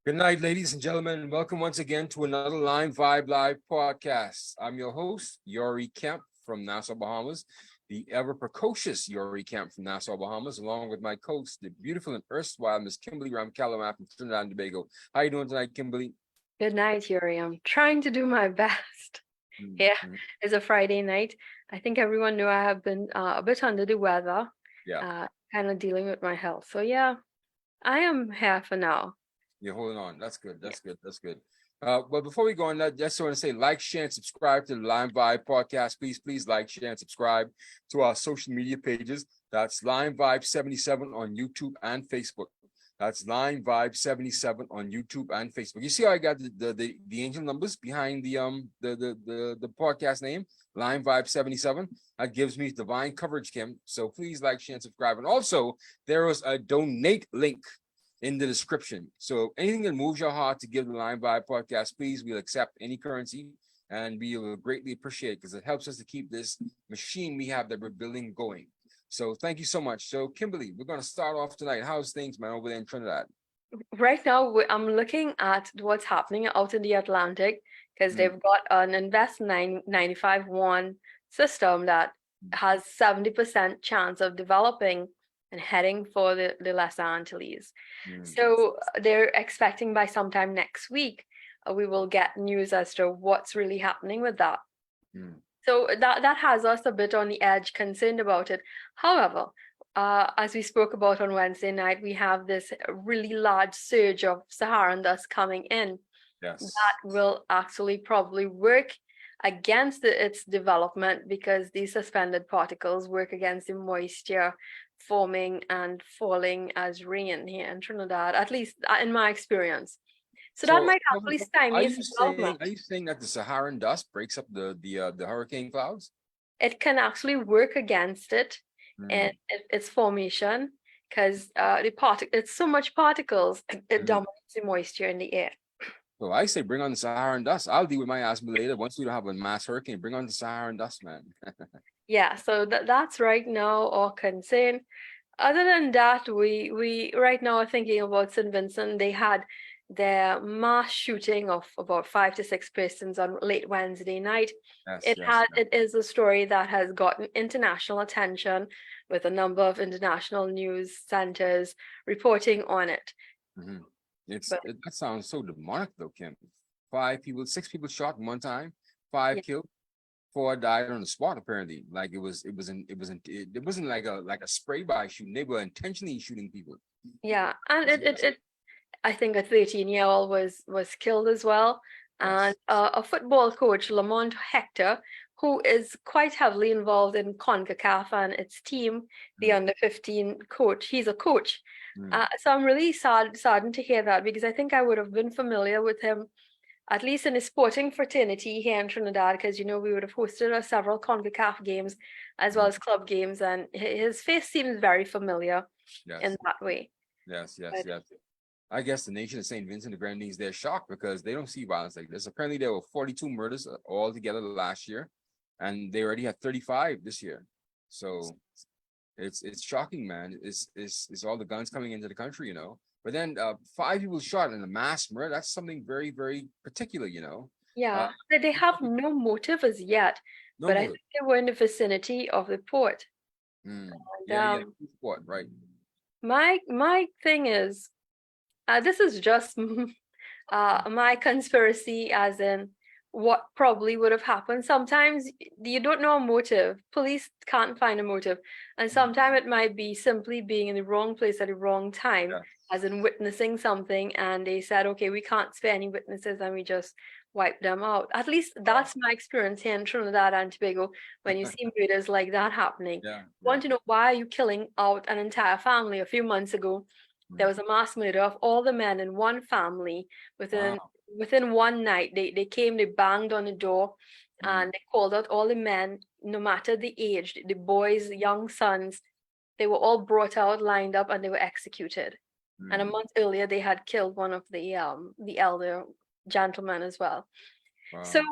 Good night, ladies and gentlemen. Welcome once again to another LimeVibe Live podcast. I'm your host, Yori Kemp from Nassau, Bahamas, the ever precocious Yori Kemp from Nassau, Bahamas, along with my co-host, the beautiful and erstwhile Miss Kimberly Ramcalaman from Trinidad and Tobago. How you doing tonight, Kimberly? Good night, Yuri. I'm trying to do my best. Yeah, it's a Friday night. I think everyone knew I have been a bit under the weather, Yeah, kind of dealing with my health. So yeah, I am here for now. you're holding on. That's good. That's good. That's good. But before we go on, I just want to say like, share, and subscribe to the LimeVibe podcast. Please like, share, and subscribe to our social media pages. That's LimeVibe77 on YouTube and Facebook. That's LimeVibe77 on YouTube and Facebook. You see how I got the angel numbers behind the podcast name, LimeVibe77. That gives me divine coverage, Kim. So please like, share, and subscribe. And also, there is a donate link in the description. So anything that moves your heart to give the LimeVibe podcast, please, we'll accept any currency, and we will greatly appreciate it because it helps us to keep this machine we have that we're building going. So thank you so much. So Kimberly, we're going to start off tonight. How's things, man, over there in Trinidad? Right now, I'm looking at what's happening out in the Atlantic because they've got an Invest 95-1 system that has 70% chance of developing and heading for the Lesser Antilles. So they're expecting by sometime next week, we will get news as to what's really happening with that. So that has us a bit on the edge, concerned about it. However, as we spoke about on Wednesday night, we have this really large surge of Saharan dust coming in. Yes. That will actually probably work against its development because these suspended particles work against the moisture forming and falling as rain here in Trinidad, at least in my experience. So that might actually stymie its development. Are you saying that the Saharan dust breaks up the hurricane clouds? It can actually work against it and its formation because it's so much particles, it dominates the moisture in the air. So I say bring on the Saharan dust. I'll deal with my asthma later. Once we don't have a mass hurricane, bring on the Saharan dust, man. Yeah, so that's right now our concern. Other than that, we right now are thinking about St. Vincent. They had their mass shooting of about 5 to 6 persons on late Wednesday night. It is a story that has gotten international attention with a number of international news centers reporting on it. That sounds so demonic though, Kim. 6 people shot in one time, 5 killed, 4 died on the spot. Apparently, like it wasn't like a spray by shooting. They were intentionally shooting people. Yeah, and I think a 13-year-old was killed as well, and a football coach, Lamont Hector, who is quite heavily involved in CONCACAF and its team, the under-15 coach. He's a coach. So I'm really saddened to hear that because I think I would have been familiar with him, at least in his sporting fraternity here in Trinidad, because, we would have hosted several CONCACAF games as well as club games, and his face seems very familiar in that way. Yes. I guess the nation of St. Vincent and the Grenadines, they're shocked because they don't see violence like this. Apparently, there were 42 murders altogether last year, and they already had 35 this year. So it's shocking, man. It's all the guns coming into the country, But then 5 people shot in a mass murder. That's something very, very particular, Yeah, they have no motive as yet, but I think they were in the vicinity of the port. Port, right. My thing is, this is just my conspiracy, as in what probably would have happened. Sometimes you don't know a motive. Police can't find a motive. And sometimes it might be simply being in the wrong place at the wrong time, as in witnessing something. And they said, okay, we can't spare any witnesses, and we just wipe them out. At least that's my experience here in Trinidad and Tobago. When you see murders like that happening, want to know, why are you killing out an entire family? A few months ago, there was a mass murder of all the men in one family within one night. They came, they banged on the door, and they called out all the men, no matter the age, the boys, the young sons. They were all brought out, lined up, and they were executed. And a month earlier, they had killed one of the elder gentlemen as well. So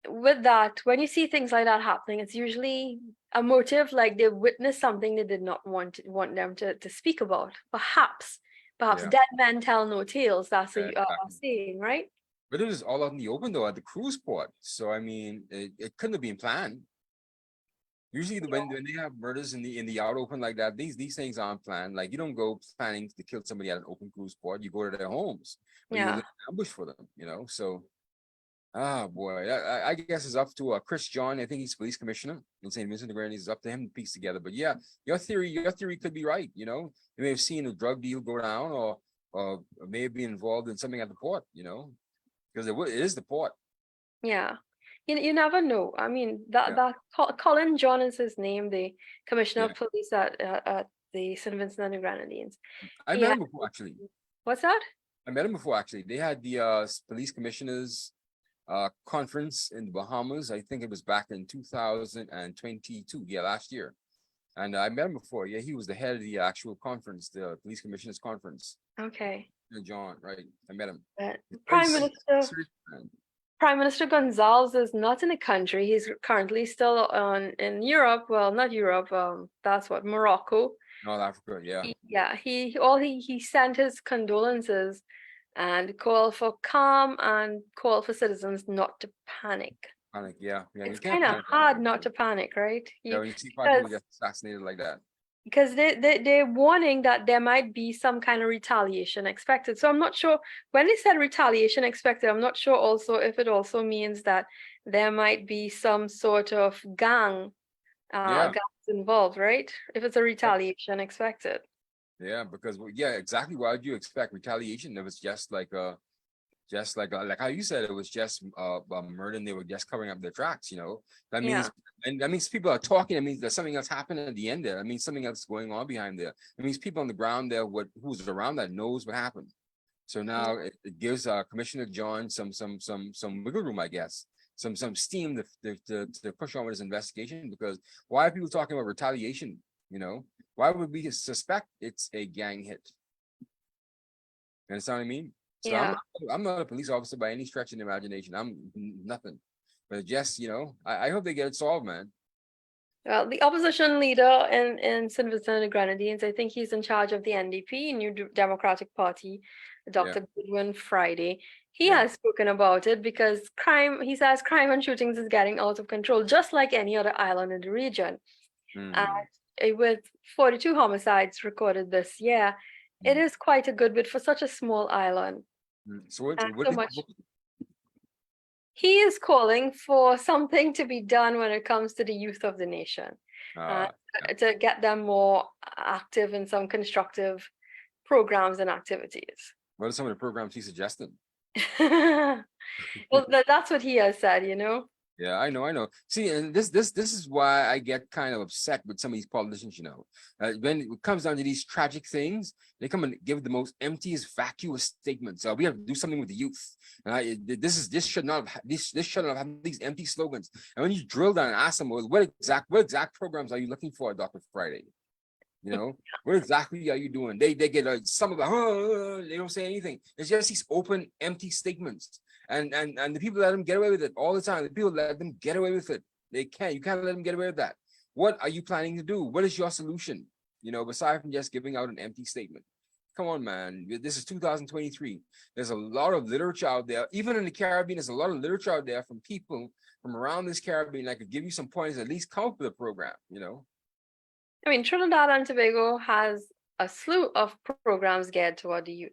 with that, when you see things like that happening, it's usually a motive, like they witnessed something they did not want them to speak about. Perhaps perhaps Yeah. dead men tell no tales. That's Yeah, a exactly. saying, right? But it was all out in the open though at the cruise port. So I mean, it couldn't have been planned. Usually, when they have murders in the out open like that, these things aren't planned. Like you don't go planning to kill somebody at an open cruise port. You go to their homes, or you lay Yeah. an ambush for them. So ah boy, I guess it's up to Chris John. I think he's police commissioner in St. Vincent and Grenadines. It's up to him to piece together. But yeah, your theory could be right. You may have seen a drug deal go down, or may have been involved in something at the port. Because it is the port. Yeah. You never know. I mean, Yeah, Colin John is his name, the commissioner yeah. of police at the St. Vincent and the Grenadines. I He met had, him before actually. what's that? I met him before actually. They had the police commissioners conference in the Bahamas. I think it was back in 2022. Yeah, last year. And I met him before. Yeah, he was the head of the actual conference, the police commissioners conference. Okay. John, right? I met him. Uh, He's very Prime Minister serious man. Prime Minister Gonzalez is not in the country. He's currently still in Europe. Well, not Europe. That's what Morocco. North Africa, yeah. He sent his condolences and call for calm and call for citizens not to panic. Panic, yeah. Yeah, you It's can't kind of panic. hard not to panic, right? Yeah, when you see five people Because get assassinated like that. they're warning that there might be some kind of retaliation expected. So I'm not sure when they said retaliation expected, I'm not sure also if it also means that there might be some sort of Yeah. gangs involved, right? If it's a retaliation expected. Yeah, because yeah, exactly what do you expect? Retaliation. It was just like how you said, it was just a murder, and they were just covering up their tracks. That Yeah. means, and that means people are talking. It means there's something else happening at the end there. It means something else going on behind there. It means people on the ground there, who's around that knows what happened. So now it gives Commissioner John some wiggle room, I guess, some steam to push on with his investigation. Because why are people talking about retaliation? Why would we suspect it's a gang hit? You understand what I mean? So Yeah. I'm not a police officer by any stretch of the imagination. I'm nothing. But just, I hope they get it solved, man. Well, the opposition leader in St. Vincent and the Grenadines, I think he's in charge of the NDP, Democratic Party, Yeah, Dr. Goodwin Friday. He yeah. has spoken about it because he says crime and shootings is getting out of control, just like any other island in the region. Mm, With 42 homicides recorded this year, it mm, is quite a good bit for such a small island. So what, And what so is much. He is calling for something to be done when it comes to the youth of the nation, yeah. to get them more active in some constructive programs and activities. What are some of the programs he suggested? Well, that's what he has said, Yeah, I know. See, and this is why I get kind of upset with some of these politicians. When it comes down to these tragic things, they come and give the most emptiest, vacuous statements. We have to do something with the youth. And this should not have this should not have these empty slogans. And when you drill down and ask them, well, what exact programs are you looking for, Dr. Friday? What exactly are you doing? They get some of the they don't say anything. It's just these open, empty statements. And the people let them get away with it all the time. The people let them get away with it. You can't let them get away with that. What are you planning to do? What is your solution? Aside from just giving out an empty statement. Come on, man. This is 2023. There's a lot of literature out there. Even in the Caribbean, there's a lot of literature out there from people from around this Caribbean that could give you some points, at least come up with a program. I mean, Trinidad and Tobago has a slew of programs geared toward the youth,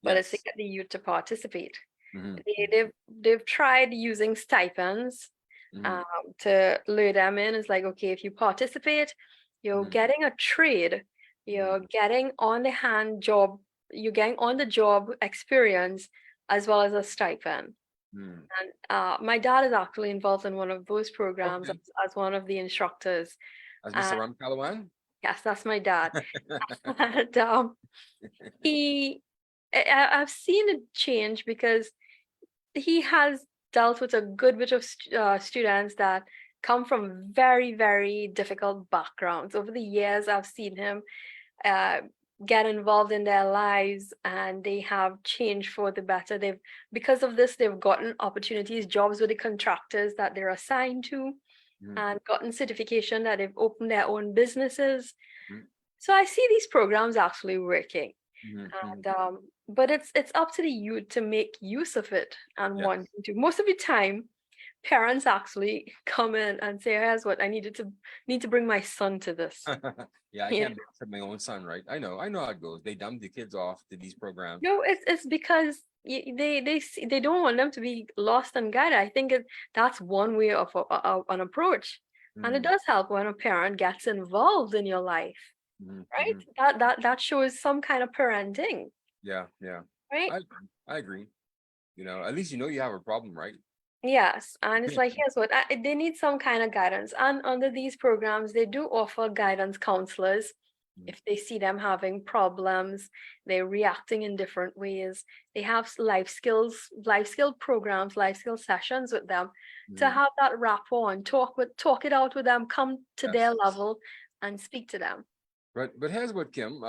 but it's to Yes. get the youth to participate. Mhm, They've tried using stipends mhm, to lure them in. It's like, okay, if you participate, you're mhm, getting a trade, you're getting on the hand job, you're getting on the job experience as well as a stipend. mhm. And my dad is actually involved in one of those programs Okay. as one of the instructors. As Mr. And Ram Calawan? yes, that's my dad. And he, I've seen it change because he has dealt with a good bit of students that come from very, very difficult backgrounds. Over the years, I've seen him uh, get involved in their lives, and they have changed for the better. Because of this, they've gotten opportunities, jobs with the contractors that they're assigned to, Mhm, and gotten certification that they've opened their own businesses. mhm. So I see these programs actually working. Mhm, mhm. And but it's up to the youth to make use of it and Yeah. wanting to. Most of the time, parents actually come in and say, "Here's what I need to bring my son to this." Yeah, I You can't babysit my own son, right? I know how it goes. They dump the kids off to these programs. know, it's because they don't want them to be lost and guided. I think that's one way of an approach, and it Mhm, does help when a parent gets involved in your life, mhm, right? mhm. That shows some kind of parenting, Yeah, yeah. right? I agree. At least you have a problem, right? Yes, and it's like, here's what they need some kind of guidance. And under these programs, they do offer guidance counselors Mhm, if they see them having problems, they're reacting in different ways. They have life skill programs, life skill sessions with them to mhm. have that rapport and talk it out with them, come to their Yes. level and speak to them. But here's what, Kim.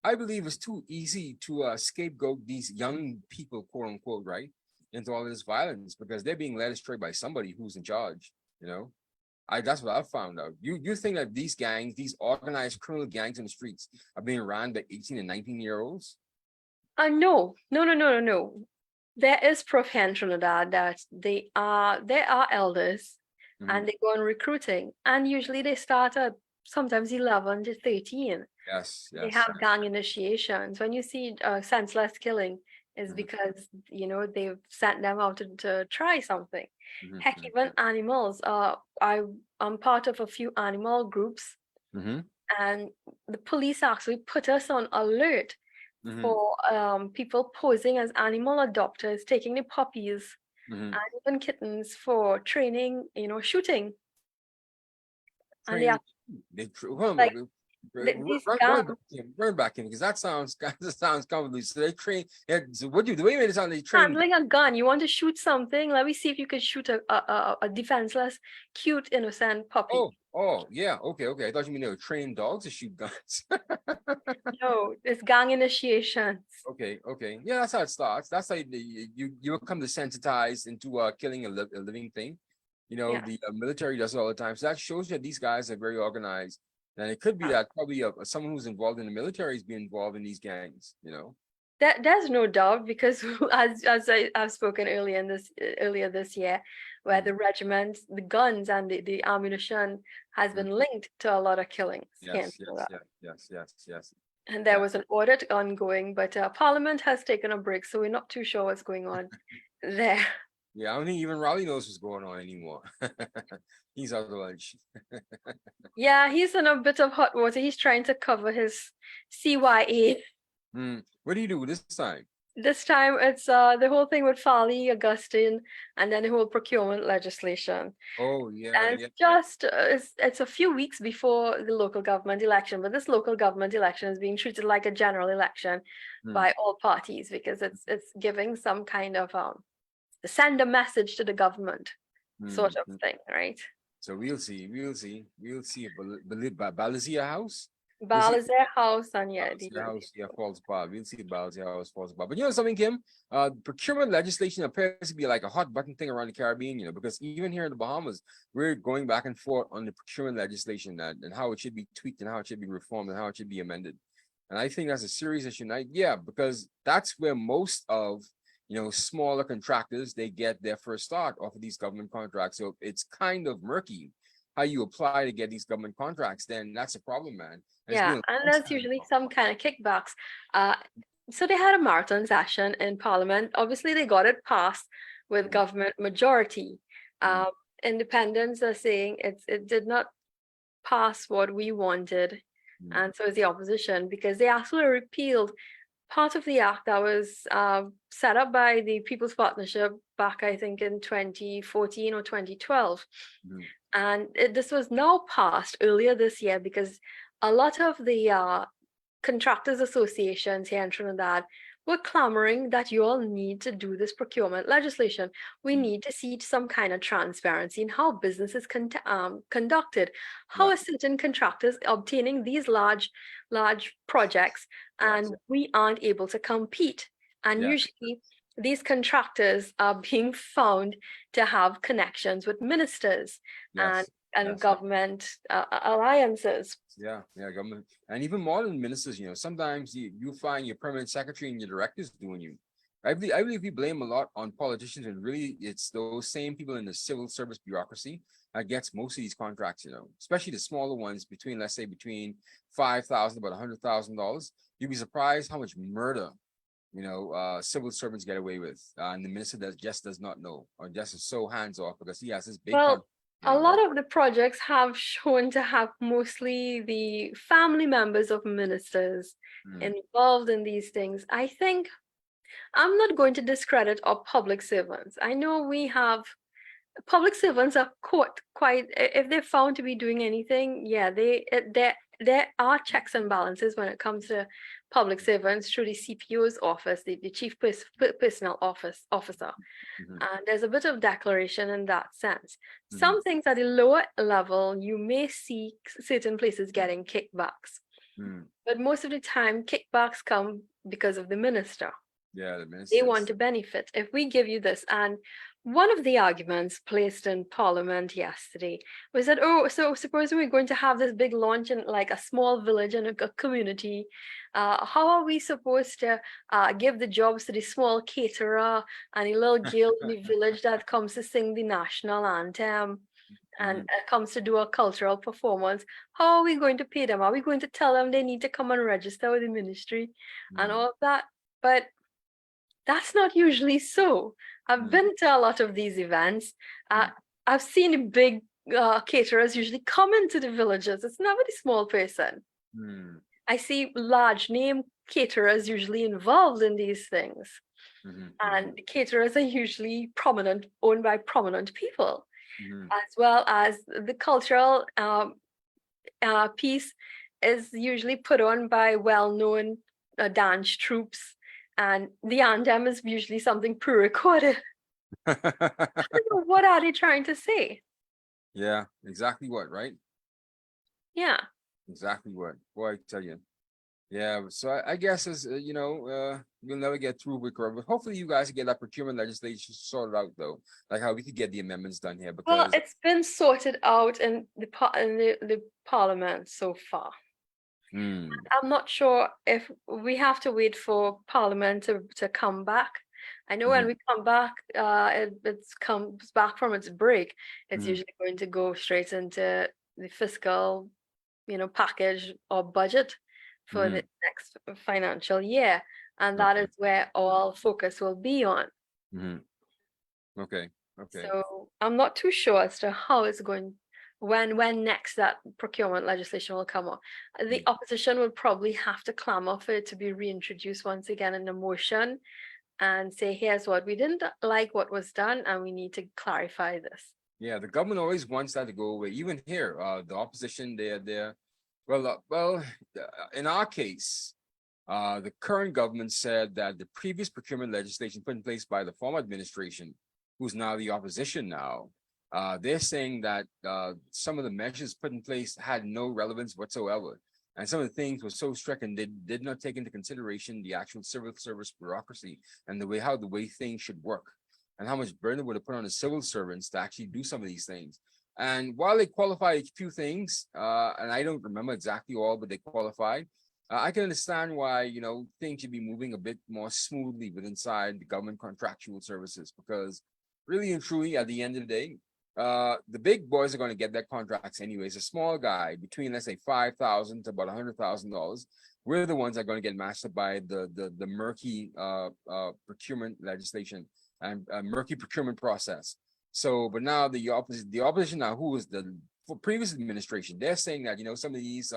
I believe it's too easy to scapegoat these young people, quote unquote, right, into all this violence because they're being led astray by somebody who's in charge. You know, I that's what I found out. You think that these gangs, these organized criminal gangs in the streets, are being run by 18 and 19-year-olds? No, no, no, no, no, no. There is prevention of that there are elders Mhm. and they go on recruiting and usually they start at sometimes 11 to 13. Yes, They yes. have gang initiations. When you see senseless killing, is Mhm, because they've sent them out to try something. mhm, Heck, mhm, even animals. I'm part of a few animal groups, mhm, and the police actually put us on alert mhm, for people posing as animal adopters, taking the puppies mhm. and even kittens for training, shooting. And they Training. are like these gangs. Run back in because that sounds that sounds convoluted. So they train. Yeah, so what do the way you made it sound? They train. Handling a gun, you want to shoot something? Let me see if you could shoot a defenseless, cute, innocent puppy. Oh, yeah. Okay, okay. I thought you mean they were trained dogs to shoot guns. No, it's gang initiations. Okay, okay. Yeah, that's how it starts. That's how you become desensitized into killing a living thing. Yeah. The military does it all the time. So that shows you that these guys are very organized. And it could be that probably someone who's involved in the military is being involved in these gangs. There's no doubt because I've spoken earlier this year, where Mhm. the regiment, the guns and the ammunition has Mhm. been linked to a lot of killings here in Yes, yes, Canada. yes, yes, yes, yes. And there Yeah. was an audit ongoing, but Parliament has taken a break, so we're not too sure what's going on there. Yeah, I don't think even Raleigh knows what's going on anymore. He's out of lunch. Yeah, he's in a bit of hot water. He's trying to cover his CYA. What do you do this time? This time it's the whole thing with Farley, Augustine, and then the whole procurement legislation. Oh, yeah, And it's yeah. just it's a few weeks before the local government election, but this local government election is being treated like a general election Hmm, by all parties because it's giving some kind of send a message to the government hmm, sort of hmm. thing, right? So we'll see. We'll see. We'll see. Balazia House? We'll Ball see. is their house, and yeah, Balazia House, yeah, falls apart. We'll see Balazia House falls apart. But you know something, Kim? Procurement legislation appears to be like a hot button thing around the Caribbean, because even here in the Bahamas, we're going back and forth on the procurement legislation and how it should be tweaked and how it should be reformed and how it should be amended. And I think that's a serious issue. Yeah, because that's where most of smaller contractors they get their first start off of these government contracts. So it's kind of murky how you apply to get these government contracts. Then that's a problem, man. And it's yeah, been a and long there's time. usually some kind of kickbacks. Uh, so they had a marathon session in Parliament. Obviously, they got it passed with Mm, government majority. mm, Independents are saying it did not pass what we wanted, mm, and so is the opposition because they actually repealed part of the act that was set up by the People's Partnership back, I think, in 2014 or 2012. mm. And this was now passed earlier this year because a lot of the contractors associations here in Trinidad were clamoring that you all need to do this procurement legislation. We Mm. need to see some kind of transparency in how business is conducted, how Yeah. are certain contractors obtaining these large projects, Yes. and we aren't able to compete. And Yes. usually these contractors are being found to have connections with ministers and Yes. and government alliances. Yeah, government, and even more than ministers. Sometimes you find your permanent secretary and your directors doing you. I believe we blame a lot on politicians, and really it's those same people in the civil service bureaucracy that gets most of these contracts. Especially the smaller ones between, let's say, between 5,000 about $100,000. You'd be surprised how much murder civil servants get away with, and the minister just does not know, or just is so hands off because he has this big Well, contract. a lot of the projects have shown to have mostly the family members of ministers Mm, involved in these things. I think I'm not going to discredit our public servants. I know we have public servants are caught quite if they're found to be doing anything. Yeah, there are checks and balances when it comes to public servants through the CPO's office, the chief personnel officer. mhm, And there's a bit of declaration in that sense. mhm, Some things at the lower level, you may see certain places getting kickbacks, mm. but most of the time, kickbacks come because of the minister. Yeah, the They want ministers. to benefit. If we give you this, and one of the arguments placed in Parliament yesterday was that, oh, so suppose we're going to have this big launch in like a small village and a community. How are we supposed to give the jobs to the small caterer and a little girl in the village that comes to sing the national anthem and Mhm, comes to do a cultural performance? How are we going to pay them? Are we going to tell them they need to come and register with the ministry and mm, all of that? But that's not usually so. I've mm, been to a lot of these events. Uh, mm, I've seen big caterers usually come into the villages. It's never the small person. mm, I see large name caterers usually involved in these things. mhm, mhm, And the caterers are usually prominent, owned by prominent people, mhm. as well as the cultural piece is usually put on by well-known dance troupes, and the anthem is usually something pre-recorded. I don't know, what are they trying to say? Yeah, exactly what, right? Yeah. Exactly what. Boy, I tell you. Yeah, so I guess as we'll never get through with Corona, but hopefully you guys get that procurement legislation sorted out though, like how we could get the amendments done here Well, because it's been sorted out in the parliament so far. mm, I'm not sure if we have to wait for parliament to come back. I know when mhm, we come back, it comes back from its break, it's mhm, usually going to go straight into the fiscal, package or budget for the mhm, next financial year. And that okay, is where all focus will be on. mhm, okay, okay, So I'm not too sure as to how it's going, when next that procurement legislation will come up. The mm. opposition will probably have to clamor for it to be reintroduced once again in the motion and say, here's what we didn't like what was done, and we need to clarify this. Yeah, the government always wants that to go away. Even here, the opposition, well, in our case, the current government said that the previous procurement legislation put in place by the former administration, who's now the opposition now, they're saying that some of the measures put in place had no relevance whatsoever. And some of the things were so strict and they did not take into consideration the actual civil service bureaucracy and the way things should work and how much burden it would have put on the civil servants to actually do some of these things. And while they qualified a few things, and I don't remember exactly all, but they qualified, I can understand why, things should be moving a bit more smoothly with inside the government contractual services, because really and truly, at the end of the day, the big boys are going to get their contracts anyways. A small guy between, let's say, 5,000 to about $100,000, we're the ones that are going to get mastered by the murky procurement legislation and murky procurement process. So, but now the opposition now, who is the for previous administration, they're saying that some of these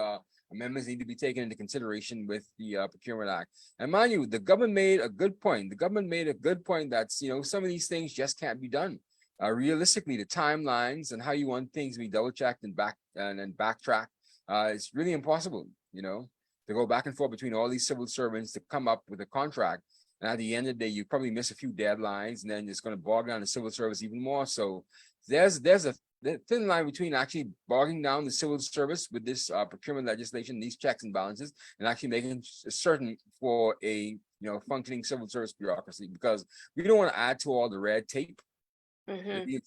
amendments need to be taken into consideration with the Procurement Act. And mind you, the government made a good point. The government made a good point that some of these things just can't be done. Realistically, the timelines and how you want things to be double checked and then backtrack, it's really impossible. To go back and forth between all these civil servants to come up with a contract. And at the end of the day, you probably miss a few deadlines, and then it's going to bog down the civil service even more. So there's a thin line between actually bogging down the civil service with this procurement legislation, these checks and balances, and actually making certain for a functioning civil service bureaucracy, because we don't want to add to all the red tape. Mhm.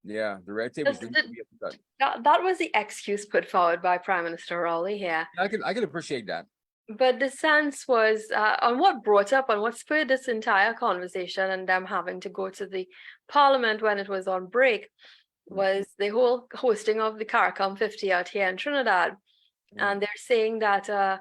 Yeah, the red tape is really to be cut. That was the excuse put forward by Prime Minister Rowley here. I can appreciate that. But the sense was on what brought up and what spurred this entire conversation and them having to go to the parliament when it was on break was the whole hosting of the CARICOM 50 out here in Trinidad. And they're saying that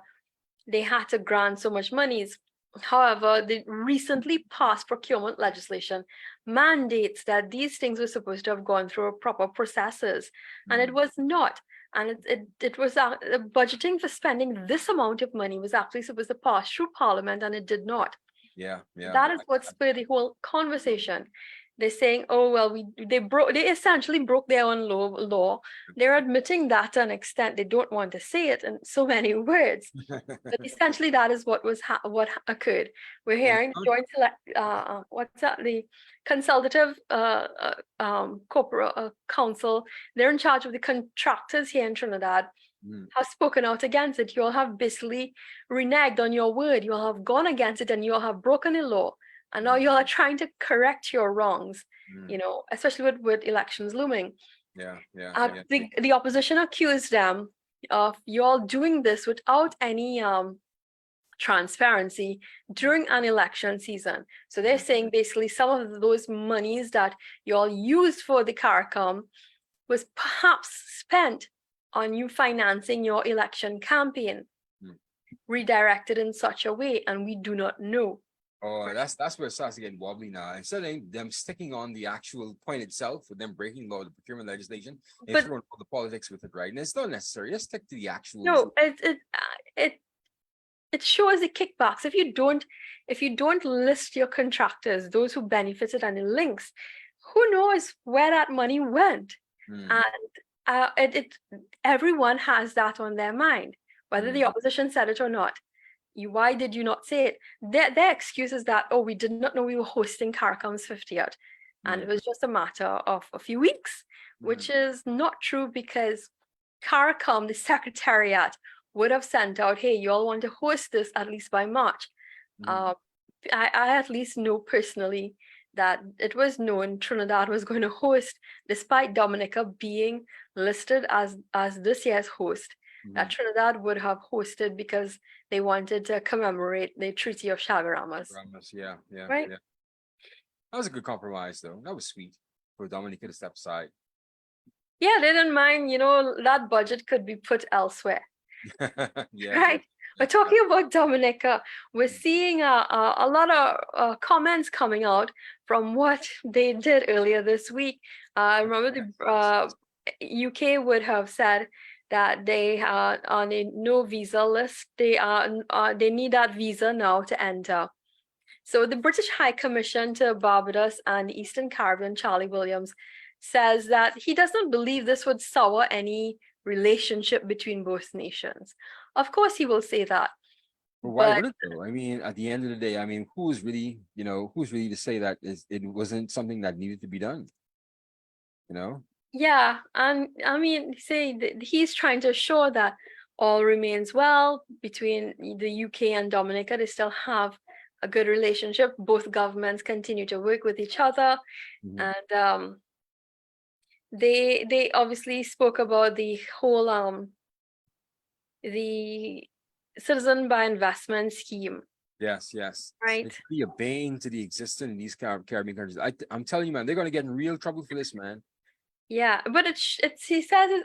they had to grant so much monies. However, the recently passed procurement legislation mandates that these things were supposed to have gone through proper processes, and it was not. And it was budgeting for spending this amount of money was actually supposed to pass through Parliament, and it did not. Yeah. That is what spurred the whole conversation. They're saying, oh well, they essentially broke their own law. They're admitting that to an extent. They don't want to say it in so many words, but essentially that is what what occurred. We're hearing the joint the consultative corporate council. They're in charge of the contractors here in Trinidad. Have spoken out against it. You all have basically reneged on your word. You all have gone against it, and you all have broken the law. And now you all are trying to correct your wrongs, especially with elections looming. The opposition accused them of you all doing this without any transparency during an election season. So they're saying basically some of those monies that you all used for the CARICOM was perhaps spent on you financing your election campaign, redirected in such a way, and we do not know. Oh, that's where it starts to get wobbly now. Instead of them sticking on the actual point itself, with them breaking law, the procurement legislation, they're throwing all the politics with it, right? And it's not necessary. Just stick to the actual. No, it shows the kickbacks. If you don't list your contractors, those who benefited, and the links, who knows where that money went? And everyone has that on their mind, whether the opposition said it or not. Why did you not say it? Their excuse is that, we did not know we were hosting CARICOM's 50th. And it was just a matter of a few weeks, which is not true, because CARICOM, the secretariat, would have sent out, hey, you all want to host this at least by March. I at least know personally that it was known Trinidad was going to host, despite Dominica being listed as this year's host. That Trinidad would have hosted because they wanted to commemorate the Treaty of Chaguaramas. Yeah. Right? Yeah. That was a good compromise, though. That was sweet for Dominica to step aside. Yeah, they didn't mind, that budget could be put elsewhere. Right? But talking about Dominica, we're seeing a lot of comments coming out from what they did earlier this week. I remember the UK would have said that they are on a no visa list. They need that visa now to enter. So the British High Commission to Barbados and the Eastern Caribbean, Charlie Williams, says that he doesn't believe this would sour any relationship between both nations. Of course he will say that. But why would it though? I mean, at the end of the day, who's really to say that it wasn't something that needed to be done? Yeah, and he's trying to assure that all remains well between the UK and Dominica. They still have a good relationship. Both governments continue to work with each other, and they obviously spoke about the whole the citizen by investment scheme. Yes. Right. It could be a bane to the existence in these Caribbean countries. I'm telling you, man, they're going to get in real trouble for this, man. Yeah, but he says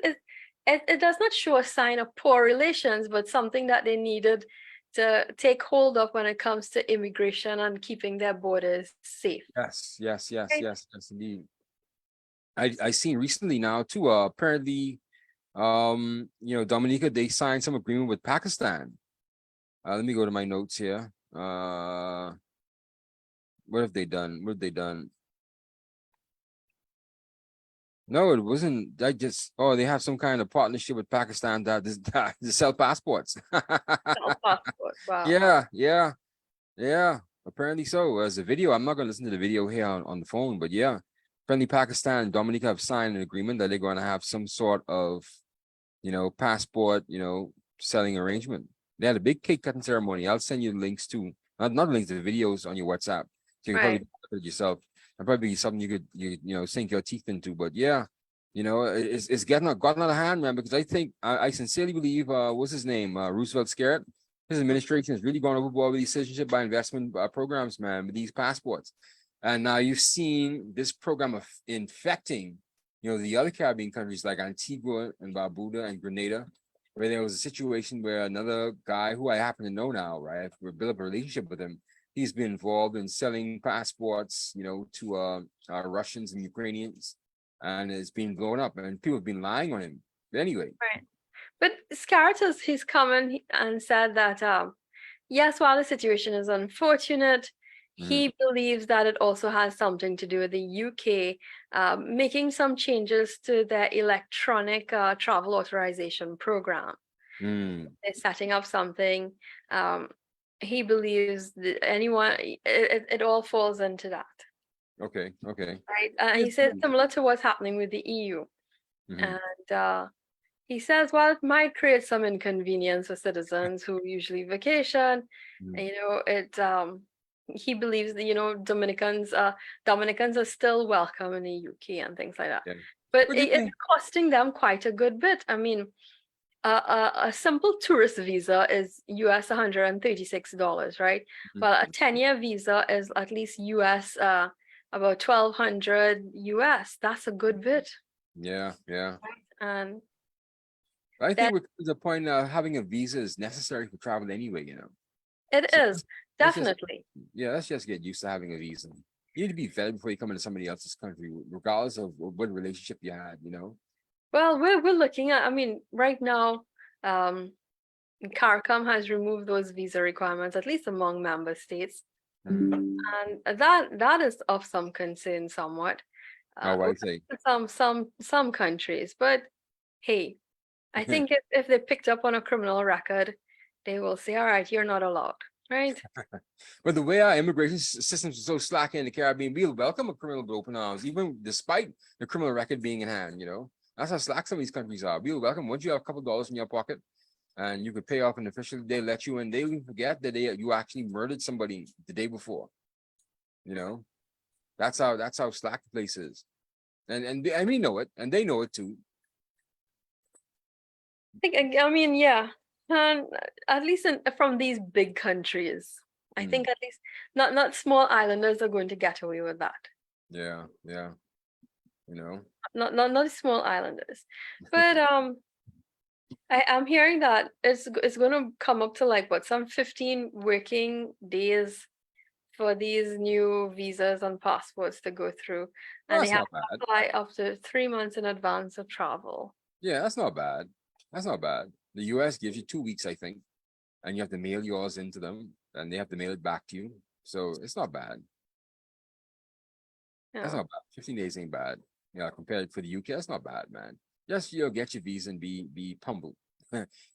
it does not show a sign of poor relations, but something that they needed to take hold of when it comes to immigration and keeping their borders safe. Yes, indeed. I seen recently now too. Apparently, Dominica, they signed some agreement with Pakistan. Let me go to my notes here. What have they done? No, it wasn't. They have some kind of partnership with Pakistan that to sell passports. Wow. Yeah. Apparently so. As a video, I'm not going to listen to the video here on the phone, but yeah. Apparently Pakistan and Dominica have signed an agreement that they're going to have some sort of, passport, selling arrangement. They had a big cake cutting ceremony. I'll send you links too. Not links, the videos on your WhatsApp. So you can probably look at it yourself. That'd probably be something you know sink your teeth into. But yeah, you know, it's gotten out of hand, man. Because I think I sincerely believe what's his name, Roosevelt Scarrett. His administration has really gone overboard with these citizenship by investment programs, man, with these passports. And now you've seen this program of infecting, you know, the other Caribbean countries like Antigua and Barbuda and Grenada, where there was a situation where another guy who I happen to know now, right, we built up a relationship with him. He's been involved in selling passports, you know, to Russians and Ukrainians, and it's been blown up, and people have been lying on him. But anyway, Right. But Scartus, he's come and said that yes, while the situation is unfortunate, mhm, he believes that it also has something to do with the UK making some changes to their electronic travel authorization program. mm, They're setting up something. Um, he believes that anyone, it all falls into that, okay, okay, right? yeah, He says similar to what's happening with the EU. mhm, And he says, well, it might create some inconvenience for citizens who usually vacation. mhm, You know, he believes that, you know, Dominicans are still welcome in the UK and things like that. yeah. But But the it's thing, costing them quite a good bit. I mean, a simple tourist visa is US $136, right? mhm, Well, a 10-year visa is at least US about 1,200 US. That's a good bit. yeah, yeah. And I that think we're to the point having a visa is necessary for travel anyway, you know. it So is let's just definitely. let's just get used to having a visa. You need to be vetted before you come into somebody else's country, regardless of what relationship you had, you know. Well, we're looking at, I mean, right now, um, CARICOM has removed those visa requirements, at least among member states. Mhm. And that is of some concern somewhat. Oh, Well, I say. some countries, but hey, I think if they picked up on a criminal record, they will say, all right, you're not allowed, right? But the way our immigration systems are so slack in the Caribbean, we'll welcome a criminal with open arms, even despite the criminal record being in hand, you know. That's how slack some of these countries are. We'll welcome once you have a couple dollars in your pocket and you could pay off an official, they let you in. They will forget that you actually murdered somebody the day before. You know, that's how slack the place is. And we know it, and they know it too. I mean, yeah, and at least from these big countries, I Mm, think at least not small islanders are going to get away with that. yeah, yeah, you know. Not small islanders, but I'm hearing that it's going to come up to like what some 15 working days for these new visas and passports to go through, Well, and they that's have not to bad. apply up to 3 months in advance of travel. Yeah, that's not bad. That's not bad. The US gives you 2 weeks, I think, and you have to mail yours into them, and they have to mail it back to you. So it's not bad. That's Yeah. not bad. 15 days ain't bad. Yeah, compared for the UK, that's not bad, man. Just get your visa and be humble.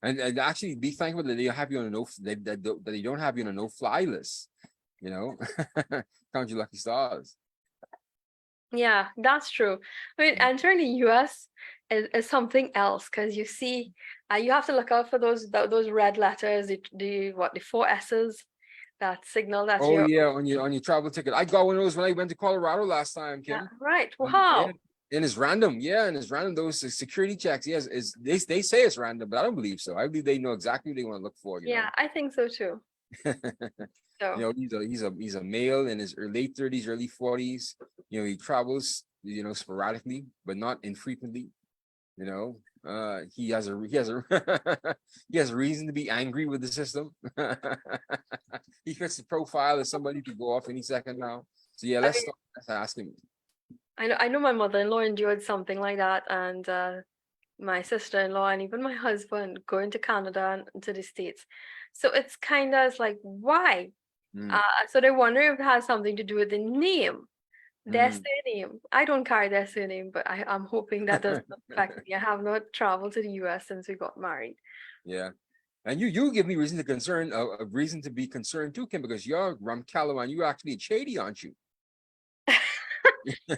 And actually be thankful that they have you on a that they don't have you on a no-fly list. You know, count your lucky stars. Yeah, that's true. I mean, Mm. entering the US is something else because you see, you have to look out for those red letters, the four S's that signal that Oh you're, yeah, on your travel ticket. I got one of those when I went to Colorado last time, yeah, Kim. right. Yeah, Wow. and it's random. Yeah, and it's random. Those security checks. Yes, is they say it's random, but I don't believe so. I believe they know exactly what they want to look for. You Yeah, know. I think so too. You So, know, he's a male in his late 30s, early 40s. You know, he travels, you know, sporadically, but not infrequently. You know, he has a he has a reason to be angry with the system. He fits the profile of somebody who could go off any second now. So yeah, I mean, let's ask him. I know my mother-in-law endured something like that, and my sister-in-law and even my husband going to Canada and to the States. So it's kind of like, why? Mm, So they wonder if it has something to do with the name, their mm. surname. I don't carry their surname, but I'm hoping that doesn't affect me. I have not traveled to the US since we got married. Yeah. And you give me reason to concern a reason to be concerned too, Kim, because you're Rumcallow and you're actually a Chady, aren't you?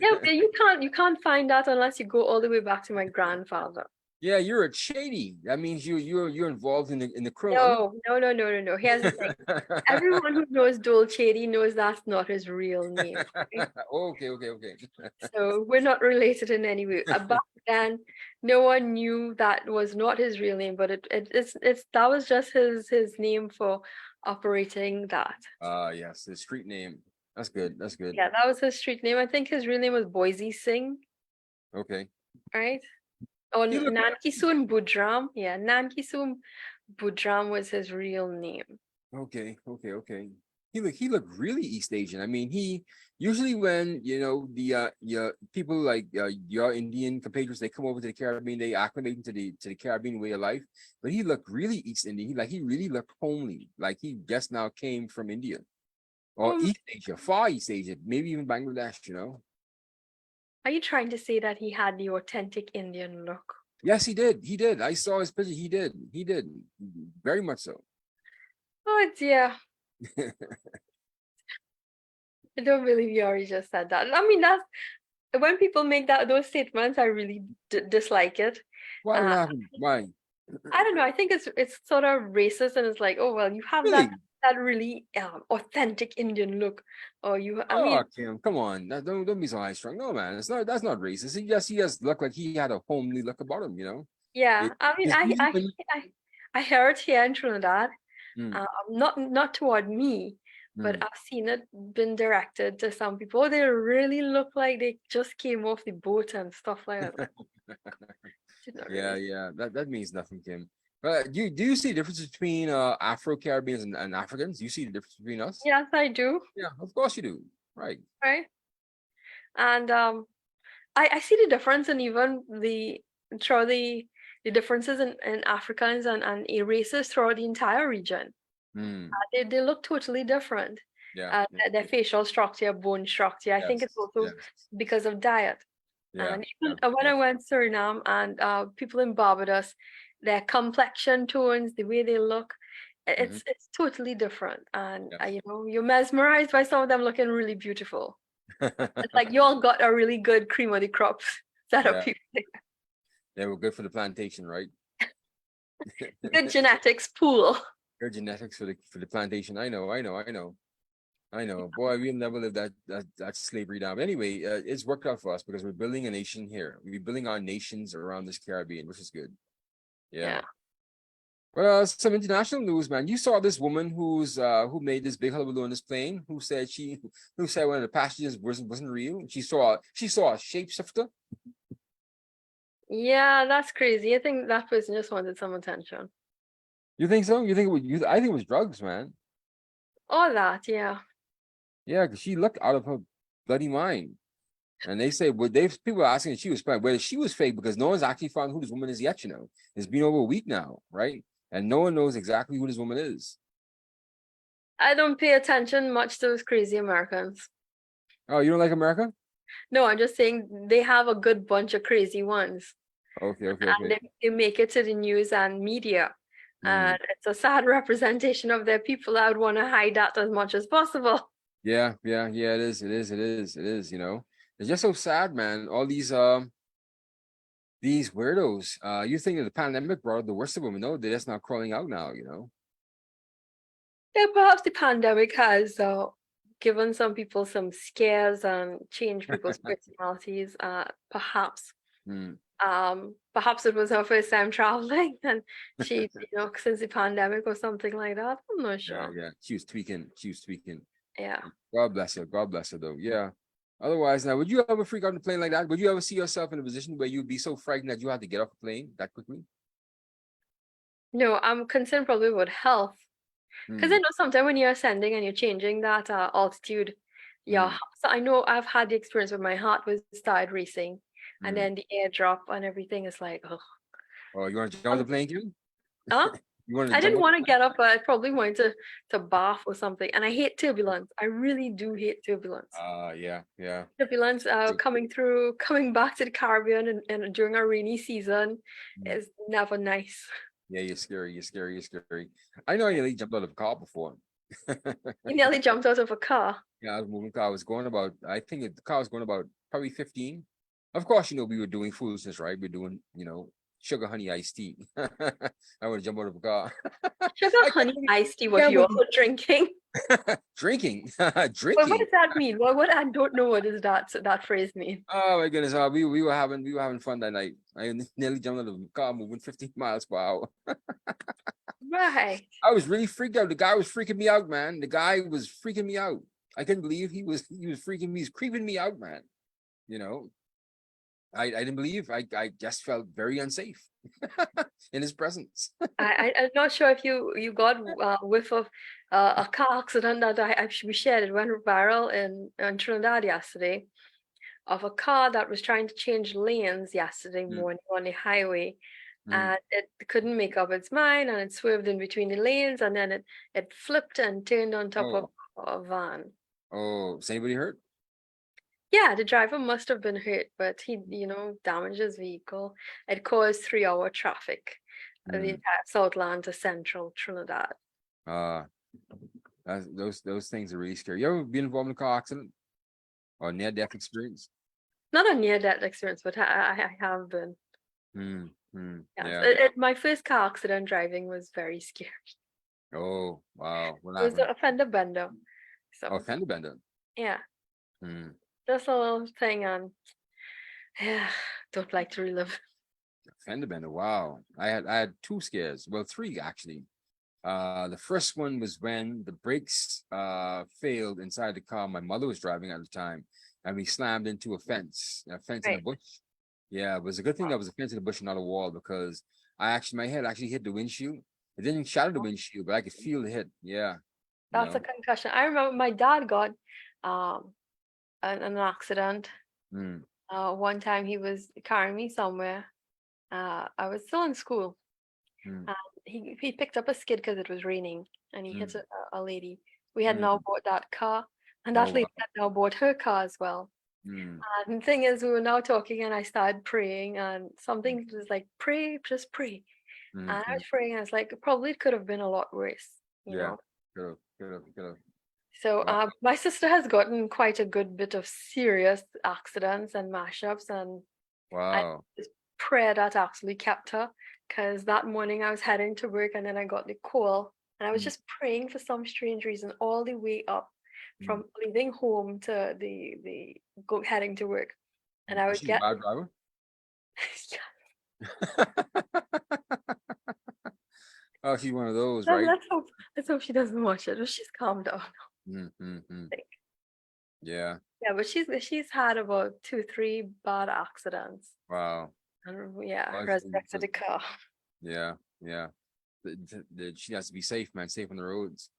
Yeah, but you can't find that unless you go all the way back to my grandfather. Yeah, you're a shady. That means you're involved in the criminal. No. Here's the thing. Everyone who knows Dolce knows that's not his real name. Right? Okay. So we're not related in any way. Back then, no one knew that was not his real name, but it's that was just his name for operating that. Yes, the street name. That's good. That's good. Yeah, that was his street name. I think his real name was Boise Singh, Okay. right? Or He looked Nankisun Budram. Yeah, Nankisun Budram was his real name. okay. He looked really East Asian. I mean, he usually when the your people like your Indian compatriots, they come over to the Caribbean, they acclimate to the Caribbean way of life. But he looked really East Indian. He really looked homely, like he just now came from India or Um, East Asia, Far East Asia, maybe even Bangladesh. are you trying to say that he had the authentic Indian look? Yes, he did. He did. I saw his picture. He did. He did. Very much so. Oh dear. I don't believe you already just said that. I mean, that's when people make those statements, I really dislike it. Why? What Uh, happened? Why? I don't know. I think it's sort of racist, and it's like, oh well, you have that Really? that really authentic Indian look, or you. I Oh, mean, Kim, come on. Don't be so high strung. No, man. It's not. That's not racist. He just looked like he had a homely look about him. yeah. It, I mean, it's usually when I hear it here in Trinidad. mm, Not toward me, but mm. I've seen it been directed to some people. Oh, they really look like they just came off the boat and stuff like that. Like, did not Yeah, really. yeah. That means nothing, Kim. But do you see the difference between Afro Caribbeans and Africans? Do you see the difference between us? Yes, I do. Yeah, of course you do. Right. Right. And I see the difference in even throughout the differences in Africans and races throughout the entire region. Mm, They look totally different. yeah. Their facial structure, bone structure. I think it's Yes. also Yes. because of diet. Yeah. And Yeah. even when Yeah. I went to Suriname and people in Barbados, their complexion tones, the way they look, Mhm. it's totally different. And Yes. you're mesmerized by some of them looking really beautiful. It's like you all got a really good cream of the crop set of Yeah. people. They were good for the plantation, right? Good genetics pool. Your genetics for the plantation. I know. Boy, we'll never live that slavery down. But anyway, it's worked out for us because we're building a nation here. We're building our nations around this Caribbean, which is good. Yeah. Yeah. Well, some international news, man. You saw this woman who made this big hullabaloo on this plane, who said one of the passengers wasn't real. She saw a shapeshifter. Yeah, that's crazy. I think that person just wanted some attention. You think so? You think it was you? I think it was drugs, man. All that, yeah. Yeah, because she looked out of her bloody mind. And they say, well, people are asking if she was fake, whether she was fake because no one's actually found who this woman is yet. It's been over a week now, right? And no one knows exactly who this woman is. I don't pay attention much to those crazy Americans. Oh, you don't like America? No, I'm just saying they have a good bunch of crazy ones. And Okay. they make it to the news and media. Hmm. And it's a sad representation of their people. I would want to hide that as much as possible. Yeah, it is. It's just so sad, man. All these weirdos. You think that the pandemic brought the worst of them? No, they're just not crawling out now. Yeah, perhaps the pandemic has given some people some scares and changed people's personalities. Perhaps. Hmm. Perhaps it was her first time traveling and she, since the pandemic or something like that. I'm not sure. Yeah. She was tweaking. Yeah. God bless her. God bless her, though. Yeah. Otherwise, now, would you ever freak out on a plane like that? Would you ever see yourself in a position where you'd be so frightened that you had to get off a plane that quickly? No, I'm concerned probably with health. Because I Hmm. know sometimes when you're ascending and you're changing that altitude, yeah. Hmm. So I know I've had the experience where my heart was started racing and Hmm. then the airdrop and everything is like, oh. Oh, you want to jump on the plane, too? Huh? You want to I jump didn't on? want to get up, but I probably wanted to bath or something. And I hate turbulence. I really do hate turbulence. Yeah. Turbulence coming back to the Caribbean and during a rainy season Hmm. is never nice. Yeah, you're scary. You're scary. I know I nearly jumped out of a car before. You nearly jumped out of a car. Yeah, I was moving car. I was going about, I think the car was going about probably 15. Of course, we were doing foolishness, right? We're doing, sugar honey iced tea. I want to jump out of a car. Sugar I can't honey believe, iced tea, I what can't you're believe drinking. drinking, Well, what drinking. does that mean? What I don't know what does that phrase mean. Oh my goodness, we were having fun that night. I nearly jumped out of the car moving 15 miles per hour. Right. I was really freaked out. The guy was freaking me out, man. The guy was freaking me out. I couldn't believe he was freaking me, he's creeping me out, man. You know, I didn't believe. I just felt very unsafe in his presence. I'm not sure if you got whiff of a car accident that we shared. It went viral in Trinidad yesterday of a car that was trying to change lanes yesterday Mm, morning on the highway, mm. and it couldn't make up its mind, and it swerved in between the lanes, and then it flipped and turned on top of Oh, a van. oh, is anybody hurt? Yeah, the driver must have been hurt, but he, damaged his vehicle. It caused 3-hour traffic, the Mm. entire Southland to Central Trinidad. Uh, those things are really scary. You ever been involved in a car accident or near death experience? Not a near-death experience, but I have been. Mm, mm, Yes, yeah. my first car accident driving was very scary. Oh, wow. What It was happened? a fender bender. Oh, So fender bender. yeah, Mm. just a little thing, and yeah, don't like to relive. Fender bender. Wow. I had two scares. Well, three actually. The first one was when the brakes failed inside the car my mother was driving at the time, and we slammed into a fence in a Right. bush. Yeah, it was a good thing that was a fence in a bush and not a wall, because my head actually hit the windshield. It didn't shatter the windshield, but I could feel the hit. Yeah, you That's a know. concussion. I remember my dad got um an accident. Mm, One time he was carrying me somewhere. I was still in school. mm, And he picked up a skid because it was raining, and he hit mm, a lady. We had now mm. bought that car, and Oh that wow. lady had now bought her car as well. Mm, And the thing is, we were now talking, and I started praying, and mm, something was like, pray, just pray. And I mm. was praying, and I was like, probably it could have been a lot worse, you Yeah. know? Could have. So Wow. my sister has gotten quite a good bit of serious accidents and mashups, and I Wow. just pray that actually kept her, because that morning I was heading to work, and then I got the call, and I was Mm, just praying for some strange reason all the way up mm, from leaving home to the heading to work, and mm. I Is would she a get bad driver? Oh, she's one of those, right? let's hope she doesn't watch it, but she's calmed down. Mm, mm, mm. I think. Yeah. Yeah, but she's had about 2-3 bad accidents, Wow. and yeah, Well, resurrected the car. yeah, yeah. She has to be safe, man. Safe on the roads.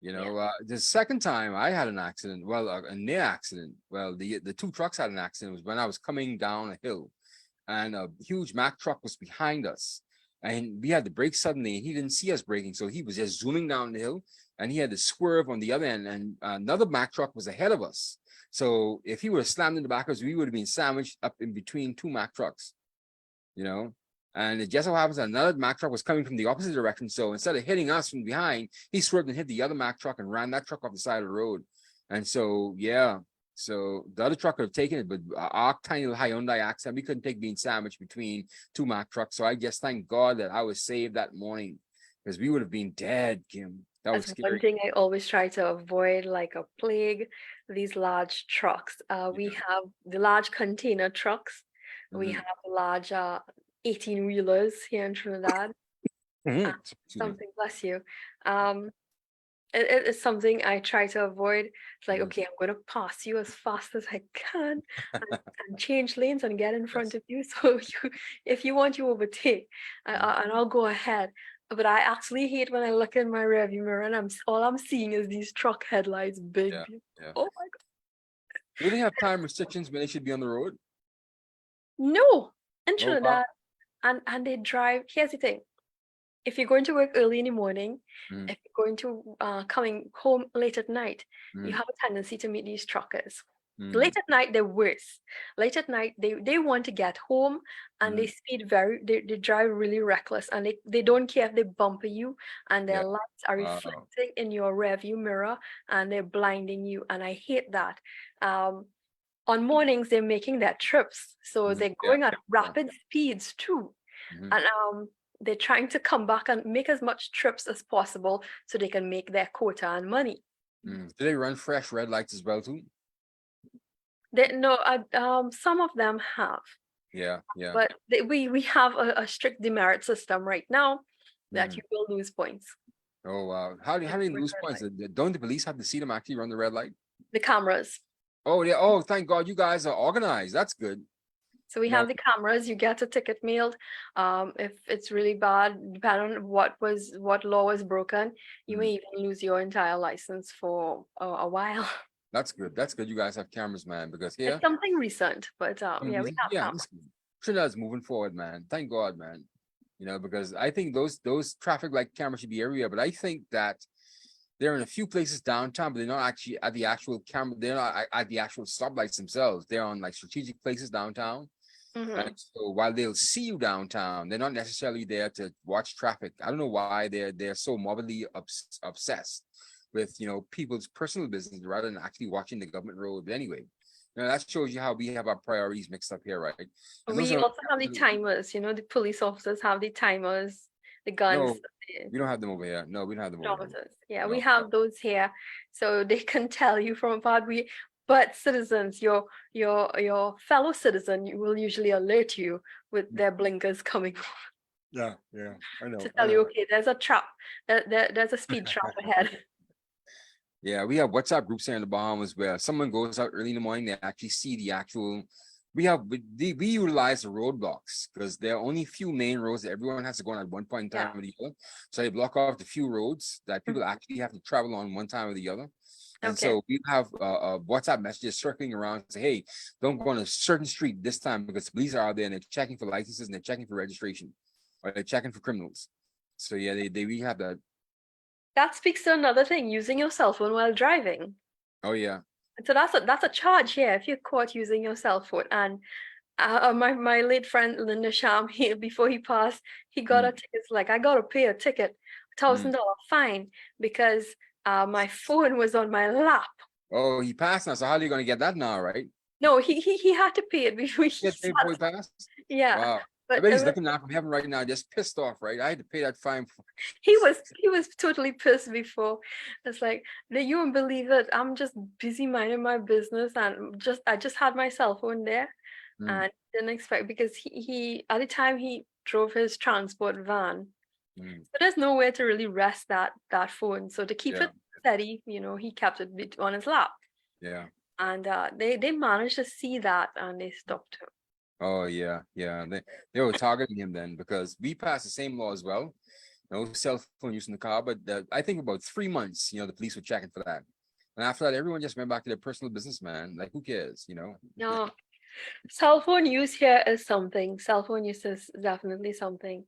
Yeah. The second time I had an accident, well, a near accident. Well, the two trucks had an accident was when I was coming down a hill, and a huge Mack truck was behind us, and we had to brake suddenly, and he didn't see us braking, so he was just zooming down the hill, and he had to swerve on the other end, and another Mack truck was ahead of us. So if he would have slammed in the back of us, we would have been sandwiched up in between two Mack trucks, you know. And it just so happens that another Mack truck was coming from the opposite direction. So instead of hitting us from behind, he swerved and hit the other Mack truck and ran that truck off the side of the road. And so, yeah, so the other truck could have taken it, but our tiny little Hyundai Accent, we couldn't take being sandwiched between two Mack trucks. So I just thank God that I was saved that morning, because we would have been dead, Kim. That was That's one scary. thing I always try to avoid, like a plague, these large trucks. We Yeah. have the large container trucks. We Mhm. have the large 18-wheelers here in Trinidad. Uh, Mhm. Excuse me. something, bless you. Um, it's something I try to avoid. It's like, Mhm. okay, I'm going to pass you as fast as I can, and change lanes and get in front Yes. of you. So if you want, you overtake, Mhm. and I'll go ahead. But I actually hate when I look in my rearview mirror, and all I'm seeing is these truck headlights, big, Yeah. big. Yeah. Oh my God. Do they have time restrictions when they should be on the road? No, in Oh wow. Trinidad, and they drive. Here's the thing. If you're going to work early in the morning, Mm, if you're going to coming home late at night, you mm, have a tendency to meet these truckers. mm, Late at night, they're worse. Late at night, they want to get home, and mm. they drive really reckless, and they don't care if they bumper you, and Yeah. their lights are Wow. reflecting in your rearview mirror, and they're blinding you, and I hate that. On mornings, they're making their trips, so they're Yeah. going at Yeah. rapid speeds too. Mhm. and they're trying to come back and make as much trips as possible so they can make their quota and money. Do they run fresh red lights as well too? They no, some of them have, Yeah, yeah. but we have a strict demerit system right now that Mm. you will lose points. Oh wow. How do they With lose red points? light. Don't the police have to see them actually run the red light? The cameras. Oh yeah. Oh, thank God you guys are organized. That's good. So we No. have the cameras. You get a ticket mailed. If it's really bad, depending on what law was broken, you may Mm. even lose your entire license for a while. That's good. That's good. You guys have cameras, man. Because It's here, something recent, but yeah, we have yeah, cameras. this Trinidad's moving forward, man. Thank God, man. Because I think those traffic light cameras should be everywhere. But I think that they're in a few places downtown, but they're not actually at the actual camera. They're not at the actual stoplights themselves. They're on like strategic places downtown. And Hmm. so while they'll see you downtown, they're not necessarily there to watch traffic. I don't know why they're so morbidly obsessed with people's personal business rather than actually watching the government road. But anyway, that shows you how we have our priorities mixed up here, right? And those We are also have the timers. The police officers have the timers, the guns, no, the we don't have them over here. No, we don't have them over here. speedometers. Yeah, we No. have those here, so they can tell you from afar. But citizens, your fellow citizen, you will usually alert you with their blinkers coming Yeah, yeah, I to know, I tell you, know. okay, there's a trap, there's a speed trap ahead. Yeah, we have WhatsApp groups here in the Bahamas where someone goes out early in the morning, they actually see the actual. We utilize the roadblocks because there are only few main roads that everyone has to go on at one point in Yeah. time or the other. So they block off the few roads that people actually have to travel on one time or the other. And Okay. so we have WhatsApp messages circling around and say, hey, don't go on a certain street this time because police are out there and they're checking for licenses and they're checking for registration or they're checking for criminals. So yeah, we have that. That speaks to another thing, using your cell phone while driving. Oh yeah. So that's a charge here if you're caught using your cell phone. And my late friend Linda Sham, before he passed, he got a Mm, ticket. It's like, I got to pay a ticket, mm. $1,000 fine because my phone was on my lap. Oh, he passed now. So how are you going to get that now, right? No, he had to pay it before he Get paid before he started. passed? Yeah, Wow. I but bet he's looking down from heaven right now, just pissed off, right? I had to pay that fine. he was totally pissed before. It's like, you won't believe it. I'm just busy minding my business, and I just had my cell phone there, Mm, and didn't expect, because he at the time he drove his transport van, mm, so there's nowhere to really rest that phone. So to keep yeah, it steady, he kept it on his lap, yeah. and they managed to see that and they stopped him. Oh, yeah, yeah. They were targeting him then because we passed the same law as well. No cell phone use in the car, but I think about 3 months, the police were checking for that. And after that, everyone just went back to their personal business, man. Like, who cares? No, cell phone use here is something. Cell phone use is definitely something.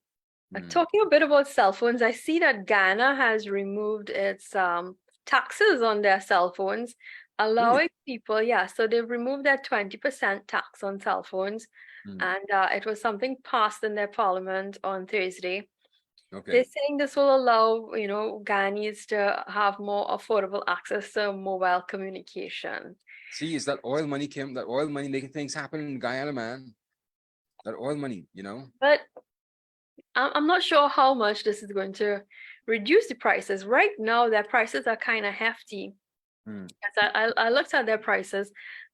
Mm. Talking a bit about cell phones, I see that Ghana has removed its taxes on their cell phones, Really? allowing people, yeah, so they've removed their 20% tax on cell phones, Mm. and it was something passed in their parliament on Thursday. Okay. They're saying this will allow, Ghanaians to have more affordable access to mobile communication. See, it's that oil money, Kim, that oil money making things happen in Guyana, man. That oil money. But I'm not sure how much this is going to reduce the prices. Right now, their prices are kind of hefty. Mm. Yes, I looked at their prices,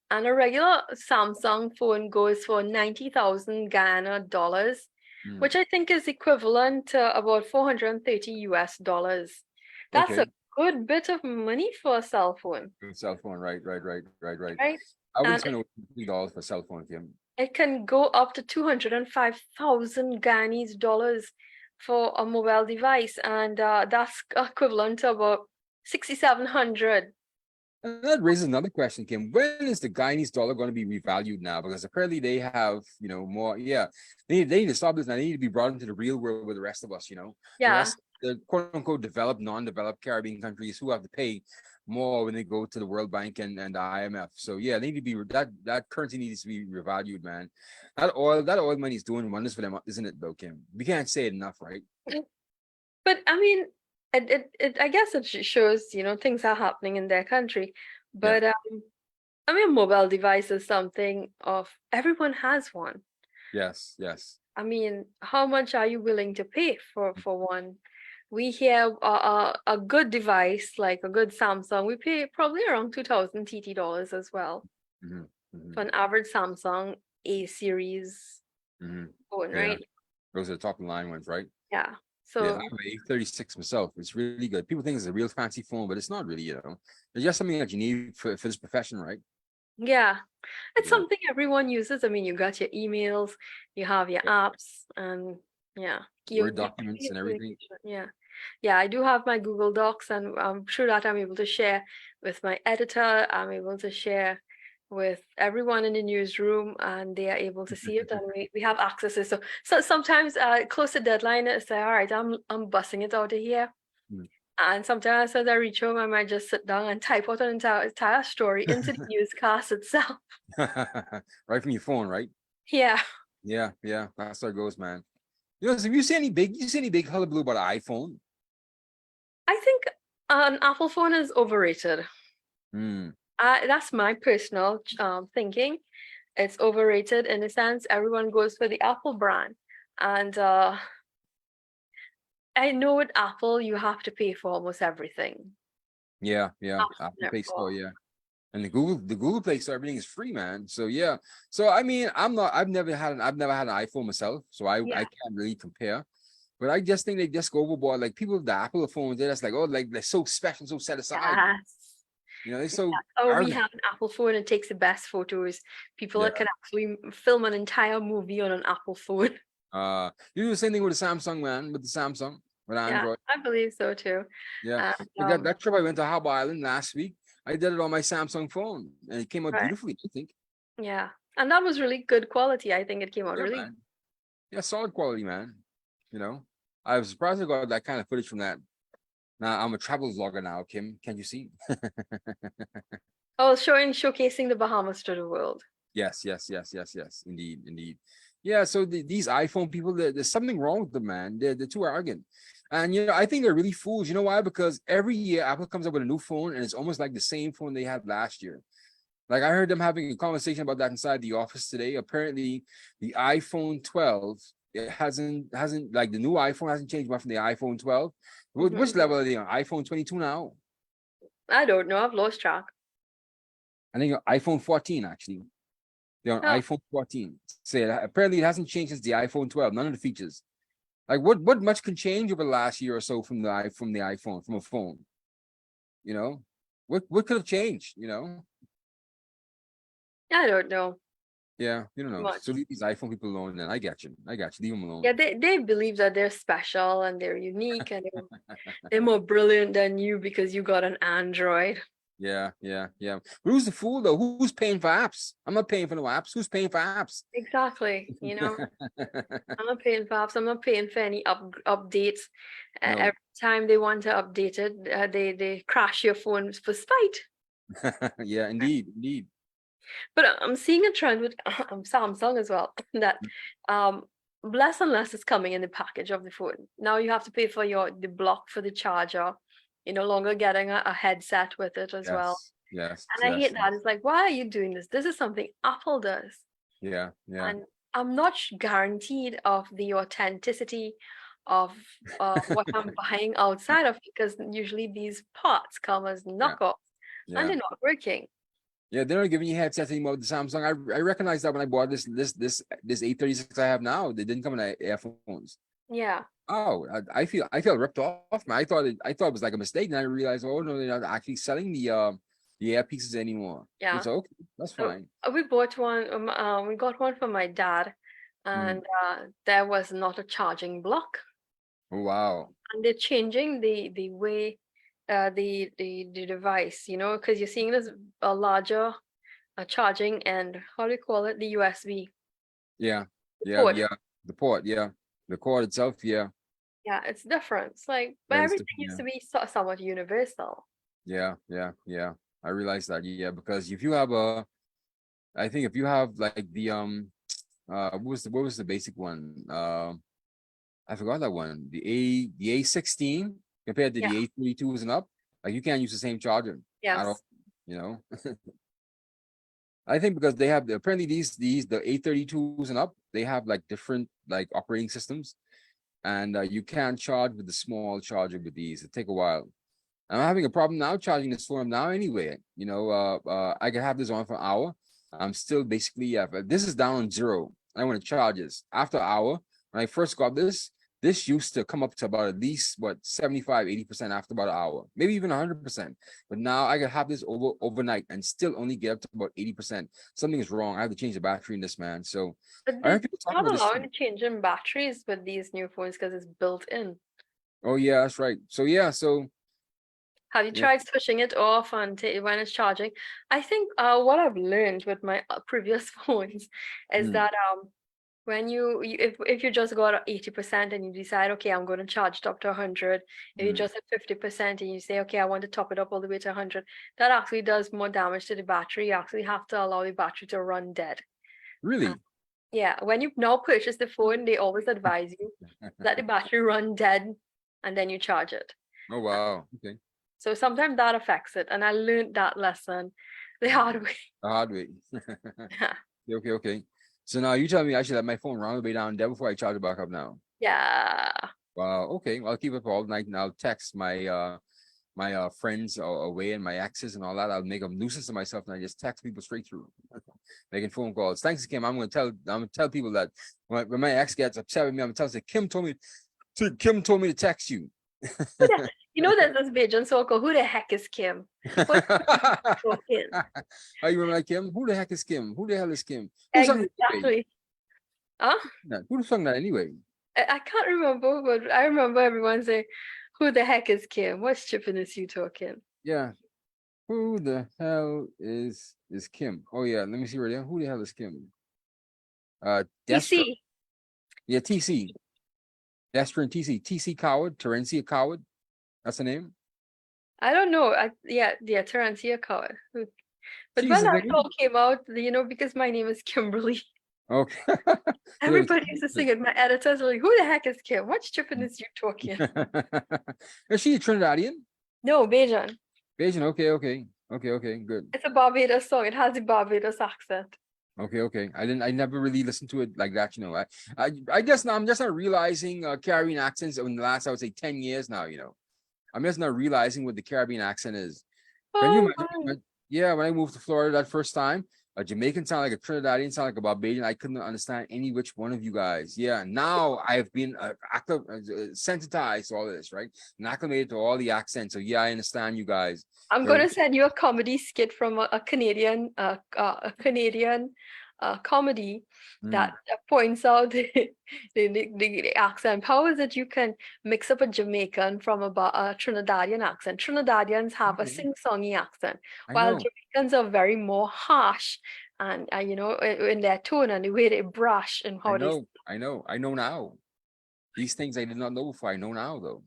and a regular Samsung phone goes for 90,000 Ghana dollars, Mm. which I think is equivalent to about 430 US dollars. That's a Okay. good bit of money for a cell phone, Good cell phone, right. right? I wouldn't And spend over $50 for a cell phone, Kim. it can go up to 205,000 Ghanese dollars for a mobile device, and that's equivalent to about 6,700. And that raises another question, Kim. When is the Guyanese dollar going to be revalued now? Because apparently they have, more. Yeah, they need to stop this. Now they need to be brought into the real world with the rest of us. The Yeah. rest, the quote unquote developed, non-developed Caribbean countries who have to pay more when they go to the World Bank and the IMF. So yeah, they need to be that currency needs to be revalued, man. That oil money is doing wonders for them, isn't it, though, Kim? We can't say it enough, right? But I mean, I guess it shows, things are happening in their country. Yeah. But I mean, mobile device is something of everyone has one. Yes. Yes. I mean, how much are you willing to pay for one? We have a good device, like a good Samsung. We pay probably around 2000 TT dollars as well Mhm, mhm, for an average Samsung A series mhm. phone, Yeah, right? those are the top of the line ones, right? Yeah. Yeah, I So have an A36 myself. It's really good. People think it's a real fancy phone, but it's not really, It's just something that you need for this profession, right? yeah, it's Yeah. something everyone uses. I mean, you got your emails, you have your Yeah. apps, and yeah, Word you're keeping documents in and everything. communication. Yeah. Yeah, I do have my Google Docs, and through that I'm able to share with my editor. I'm able to share with everyone in the newsroom, and they are able to see it, and we have access to it. So sometimes close to deadline, I say, all right, I'm bussing it out of here. Mm. And sometimes as I reach home, I might just sit down and type out an entire story into the newscast itself. Right from your phone, right? Yeah, Yeah, yeah. That's how it goes, man. So you see any big hullabaloo about an iPhone? I think an Apple phone is overrated. Hmm. That's my personal thinking. It's overrated in a sense. Everyone goes for the Apple brand. And I know with Apple, you have to pay for almost everything. Yeah, yeah. Apple Absolutely. Play Store, yeah. And the Google Play Store, everything is free, man. So yeah. So I mean, I've never had an iPhone myself, so I Yeah. can't really compare. But I just think they just go overboard. Like people with the Apple phones, they're just like, oh, like they're so special, so set aside. Yes. They're so Oh, we arrogant. have an Apple phone. It takes the best photos. People Yeah. that can actually film an entire movie on an Apple phone. You do the same thing with the Samsung, man, with the Samsung, with Yeah, Android. I believe so too. Yeah. And Like that trip I went to Harbor Island last week, I did it on my Samsung phone and it came out right, beautifully, I think. yeah, and that was really good quality. I think it came out Yeah, really. man. Yeah, solid quality, man. You know, I was surprised I got that kind of footage from that. Now I'm a travel vlogger now, Kim. Can't you see? Oh, showcasing the Bahamas to the world. Yes, yes, yes, yes, yes. Indeed, indeed. Yeah, so these iPhone people, there's something wrong with them, man. They're too arrogant. And I think they're really fools. You know why? Because every year Apple comes up with a new phone and it's almost like the same phone they had last year. Like I heard them having a conversation about that inside the office today. Apparently, the iPhone 12, it hasn't like the new iPhone hasn't changed much from the iPhone 12. Which Hmm. level are they on? iPhone 22 now? I don't know. I've lost track. I think iPhone 14 actually. They're on Oh, iPhone 14. Say apparently it hasn't changed since the iPhone 12. None of the features. Like what much can change over the last year or so from the iPhone from a phone? You know, what could have changed? I don't know Yeah, you don't know. So much. leave these iPhone people alone. Then I got you. I got you. Leave them alone. Yeah, they believe that they're special and they're unique and they're more brilliant than you because you got an Android. Yeah, yeah, yeah. But who's the fool though? Who's paying for apps? I'm not paying for no apps. Who's paying for apps? Exactly. I'm not paying for apps. I'm not paying for any updates. No. Every time they want to update it, they crash your phone for spite. Yeah, indeed, indeed. But I'm seeing a trend with Samsung as well that um less and less is coming in the package of the phone. Now you have to pay for the block for the charger. You're no longer getting a headset with it as well. Yes, yes, And I yes, hate that. yes. It's like, why are you doing this? This is something Apple does. Yeah, yeah. And I'm not guaranteed of the authenticity of what I'm buying outside of because usually these parts come as Yeah, knockoffs and yeah. they're not working. Yeah, they're not giving you headsets anymore with the Samsung. I recognize that when I bought this 836 I have now. They didn't come in earphones. Yeah, Oh, I feel ripped off, man. I thought it was like a mistake, and I realized, oh no, they're not actually selling the earpieces anymore. yeah. It's okay, that's So fine. we bought one. We got one for my dad, Hmm. and there was not a charging block. Oh, wow. And they're changing the way the device, because you're seeing this a larger charging and how do you call it? The USB Yeah, yeah, port. yeah. The port, yeah. The cord itself, yeah. Yeah, it's different. It's like, but That is everything different, used yeah. to be somewhat universal. Yeah, yeah, yeah. I realize that, yeah, because if you have I think if you have like the what was the basic one? I forgot that one. The A16 compared to Yeah. the A32s and up, like you can't use the same charger at all, Yes. you know? I think because they have apparently these the 832s and up, they have like different like operating systems, and you can't charge with the small charger with these. It take a while. I'm having a problem now charging this phone now anyway. I can have this on for an hour. I'm still basically, yeah, but this is down on zero. I want to charge this after an hour. When I first got this used to come up to about at least what 75, 80% after about an hour, maybe even 100%. But now I can have this overnight and still only get up to about 80%. Something is wrong. I have to change the battery in this, man. So But I they're heard people talking not about this allowing too. to change in batteries with these new phones because it's built in. Oh yeah, that's right. So yeah, so Have you yeah. tried switching it off and when it's charging? I think what I've learned with my previous phones is Hmm, that when if you just got 80% and you decide, okay, I'm going to charge it up to 100, if you hmm. just at 50% and you say, okay, I want to top it up all the way to 100, that actually does more damage to the battery. You actually have to allow the battery to run dead. Uh, Really? yeah, when you now purchase the phone, they always advise you let the battery run dead and then you charge it. Oh Uh, wow. Okay. So sometimes that affects it, and I learned that lesson the hard way. The hard way. Okay, okay. So now you tell me I should let my phone run all the way down there before I charge it back up now. Yeah. Wow. Okay. Well, I'll keep it all night and I'll text my friends away and my exes and all that. I'll make a nuisance of myself and I just text people straight through, making phone calls. Thanks, Kim. I'm gonna tell people that when my ex gets upset with me, I'm gonna tell her Kim told me to text you. You know, there's this Bajan so-called, who the heck is Kim? What talking? Oh, you remember that Kim? Who the heck is Kim? Who the hell is Kim? Who's talking anyway? Exactly. Huh? Who's talking that anyway? I can't remember, but I remember everyone saying, who the heck is Kim? What chipping is you talking? Yeah. Who the hell is Kim? Oh yeah, let me see right there. Who the hell is Kim? Destra. TC. Yeah, TC. Destra and TC. TC Coward. Terencia Coward. That's the name. I don't know. Yeah, Tarantia Coward. But She's when the that thing. song came out, because my name is Kimberly, Okay. Yeah, everybody used to sing it. My editors were like, who the heck is Kim? What chipping is you talking? is she a Trinidadian? No, Bajan. Asian. Okay, okay. Okay, okay, good. It's a Barbados song. It has a Barbados accent. Okay, okay. I never really listened to it like that, you know. I'm just not realizing Caribbean accents in the last, I would say, 10 years now, you know. I'm just not realizing what the Caribbean accent is. Can you Oh imagine? my. Yeah, when I moved to Florida that first time, a Jamaican sound like a Trinidadian sound like a Barbadian. I couldn't understand any which one of you guys. Yeah, now I've been sensitized to all this, right? And acclimated to all the accents. So yeah, I understand you guys. I'm Very gonna send you a comedy skit from a Canadian comedy mm, that points out the accent. How is it you can mix up a Jamaican from a Trinidadian accent? Trinidadians have a okay. sing-songy accent, I while know, Jamaicans are very more harsh and in their tone and the way they brush and I how they. know, I know, I know now. These things I did not know before. I know now though.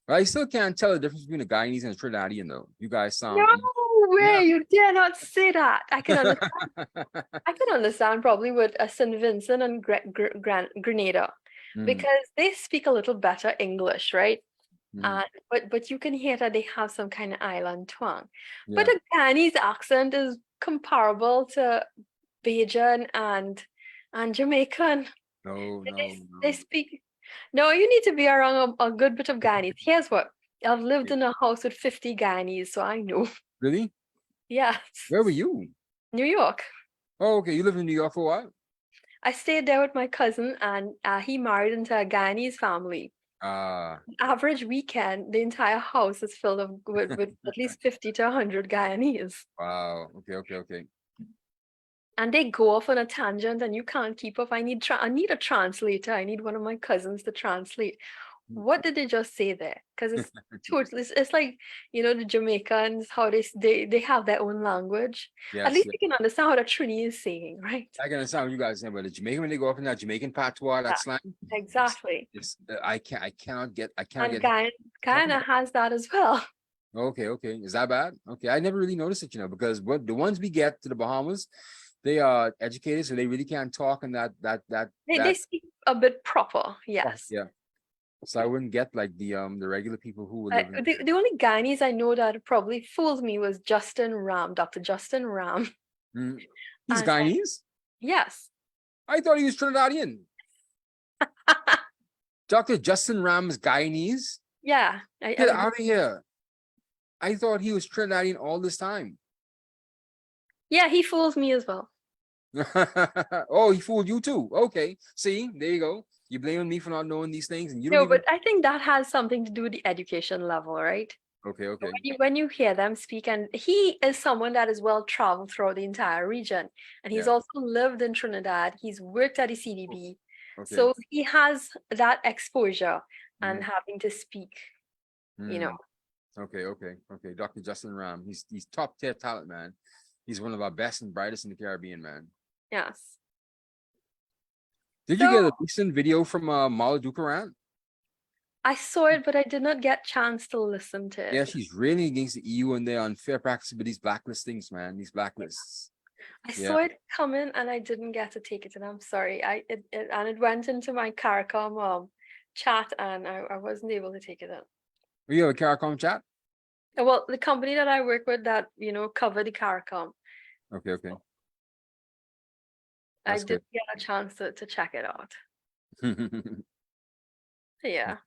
But I still can't tell the difference between a Guyanese and a Trinidadian though. You guys No sound yeah. way, you dare not say that. I can understand probably with St. Vincent and Grenada Mm, because they speak a little better English, right? mm, But you can hear that they have some kind of island twang. But yeah. the Ghanese accent is comparable to Bajan and Jamaican. No, They no, they no. speak. No, you need to be around a good bit of Ghanese. Here's what I've lived in a house with 50 Ghanese, so I know. Really? Yes, Where were you? New York. Oh, okay. You lived in New York for a while? I stayed there with my cousin, and he married into a Guyanese family. Ah, Average weekend, the entire house is filled with at least 50 to 100 Guyanese. wow. Okay, okay, okay. And they go off on a tangent, and you can't keep up. I need a translator. I need one of my cousins to translate. What did they just say there? Because it's like, the Jamaicans, how they have their own language. At Yes, least yes. you can understand what a Trini is saying, right? I can understand what you guys are saying, but the Jamaican when they go off in that Jamaican patois, Yeah, that slang, exactly. I cannot And get talking Guyana about. has that as well. Okay, okay. Is that bad? Okay, I never really noticed it, you know, because what the ones we get to the Bahamas, they are educated, so they really can't talk in They speak a bit proper, yes. yeah. So I wouldn't get like the regular people who would live in The only Guyanese I know that probably fooled me was Justin Ram, Dr. Justin Ram. Mm. He's And it's like, Guyanese? yes. I thought he was Trinidadian. Dr. Justin Ram is Guyanese? Yeah, Get out of here. I thought he was Trinidadian all this time. yeah, he fools me as well. Oh, he fooled you too. Okay. See, there you go. You blaming me for not knowing these things, and you don't No, even. but I think that has something to do with the education level, right? Okay, So okay. when you hear them speak, and he is someone that is well traveled throughout the entire region, and he's Yeah. also lived in Trinidad. He's worked at the CDB, Okay. so he has that exposure and Mhm. having to speak. You know, Mm. Okay, okay, okay. Dr. Justin Ram. He's top tier talent, man. He's one of our best and brightest in the Caribbean, man. yes. Did you get So a recent video from Mala Dukaran? I saw it, but I did not get chance to listen to Yeah, it. she's railing against the EU and their unfair practices with these blacklistings, man. These blacklists. I Yeah. saw it coming and I didn't get to take it, and I'm sorry. It went into my CARICOM chat, and I wasn't able to take it in. Were you have a CARICOM chat? Well, the company that I work with that, cover the CARICOM, Okay, okay. I That's good. didn't get a chance to check it out. Yeah.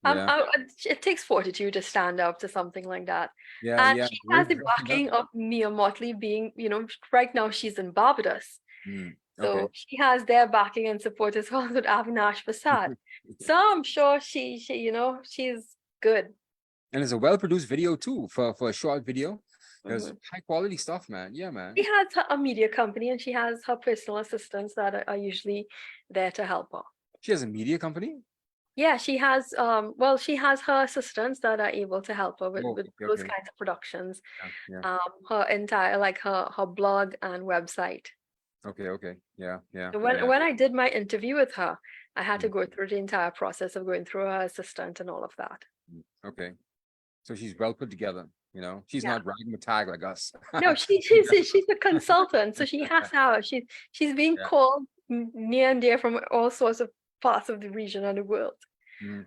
Yeah, It takes fortitude to stand up to something like that. yeah, And yeah. she has We're the backing of Mia Motley being, right now she's in Barbados. okay. So she has their backing and support as well with Avinash Prasad. So I'm sure she's good. And it's a well-produced video too for a short video. There's Mhm. high quality stuff, man. Yeah, She man. has a media company and she has her personal assistants that are usually there to help her. She has a media company. Yeah, she has her assistants that are able to help her with, Oh, with okay, those okay. kinds of productions. Yeah, yeah. Her entire like her blog and website. Okay, okay. Yeah, yeah, So when yeah. when I did my interview with her, I had to Mm, go through the entire process of going through her assistant and all of that. okay. So she's well put together, you know. She's Yeah. not riding a tag like us. No, she's a consultant, so she has to have she's being Yeah. called near and dear from all sorts of parts of the region and the world.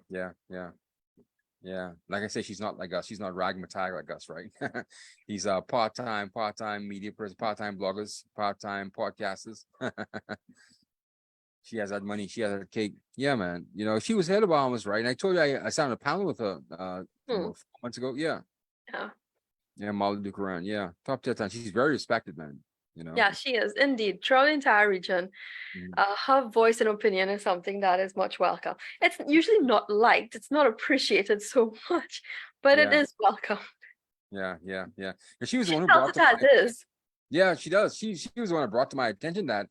Yeah, yeah. Yeah, like I said, she's not like us. She's not ragmatag like us, right? He's a part-time media person, part-time bloggers, part-time podcasters. She has that money. She has that cake. Yeah, man. You know, she was head of Bahamas, right? And I told you I sat on a panel with her Hmm. about 4 months ago. Yeah. Yeah. Yeah, Molly Dukaran. Yeah. Top tier talent. She's very respected, man. You know. Yeah, she is indeed throughout the entire region. Mhm. Her voice and opinion is something that is much welcome. It's usually not liked, it's not appreciated so much, but it Yeah, is welcome. yeah. And she was the She one who tells brought it to as my is. yeah, she does. She was the one that brought to my attention that,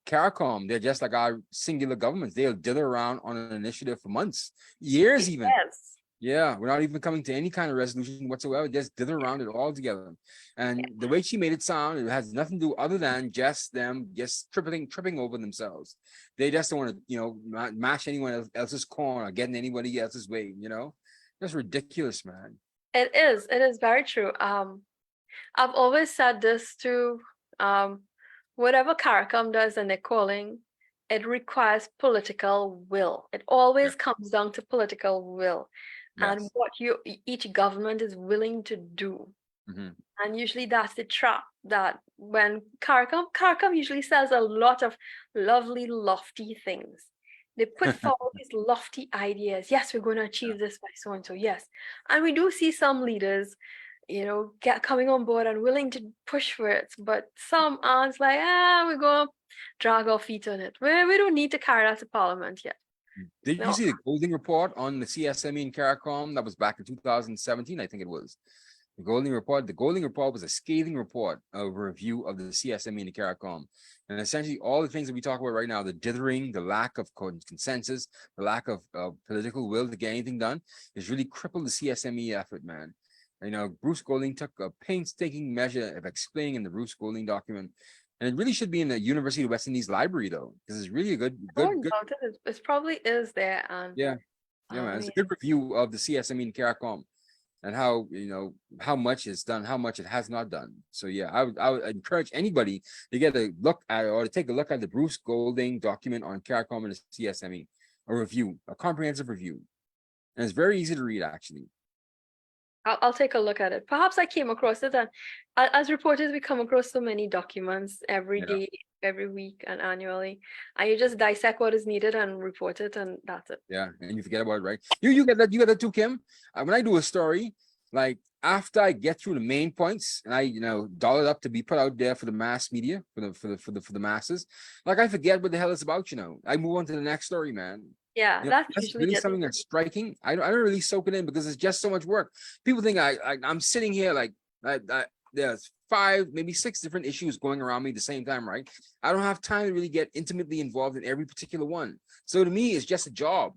CARICOM, they're just like our singular governments. They'll dither around on an initiative for months, years even. Yes. Yeah, we're not even coming to any kind of resolution whatsoever. Just dither around it all together. And Yeah. the way she made it sound, it has nothing to do other than just them just tripping over themselves. They just don't want to, mash anyone else's corn or get in anybody else's way, That's ridiculous, man. It is very true. I've always said this to whatever CARICOM does and they're calling, it requires political will. It Yeah. always comes down to political will and Yes. what each government is willing to do. Hmm. And usually that's the trap that when CARICOM usually says a lot of lovely, lofty things. They put forward these lofty ideas. Yes, we're going to Yeah. achieve this by so and so. Yes. And we do see some leaders, get coming on board and willing to push for it. But some aren't like, we're going to drag our feet on it. We don't need to carry that to parliament yet. Did you No. see the Golding report on the CSME and CARICOM? That was back in 2017, I think it was. The Golding report. The Golding report was a scathing report of a review of the CSME and the CARICOM. And essentially all the things that we talk about right now, the dithering, the lack of consensus, the lack of political will to get anything done, has really crippled the CSME effort, man. Bruce Golding took a painstaking measure of explaining in the Bruce Golding document. And it really should be in the University of West Indies library, though, because it's really a good. I wouldn't doubt it. It probably is there. And Yeah, yeah, man. It's a yeah. good review of the CSME and CARICOM and how much is done, how much it has not done. So yeah, I would encourage anybody to get a look at or to take a look at the Bruce Golding document on CARICOM and the CSME, a comprehensive review, and it's very easy to read actually. I'll take a look at it. Perhaps I came across it, and as reporters, we come across so many documents every Yeah. day, every week, and annually, and you just dissect what is needed and report it, and that's it. Yeah, and you forget about it, right? You get that too, Kim. When I do a story, like after I get through the main points and I doll it up to be put out there for the mass media, for the masses, like I forget what the hell it's about. I move on to the next story, man. Yeah, that's That's usually really it. something that's striking. I don't really soak it in because it's just so much work. People think I'm sitting here like there's 5, maybe 6 different issues going around me at the same time, right? I don't have time to really get intimately involved in every particular one. So to me, it's just a job.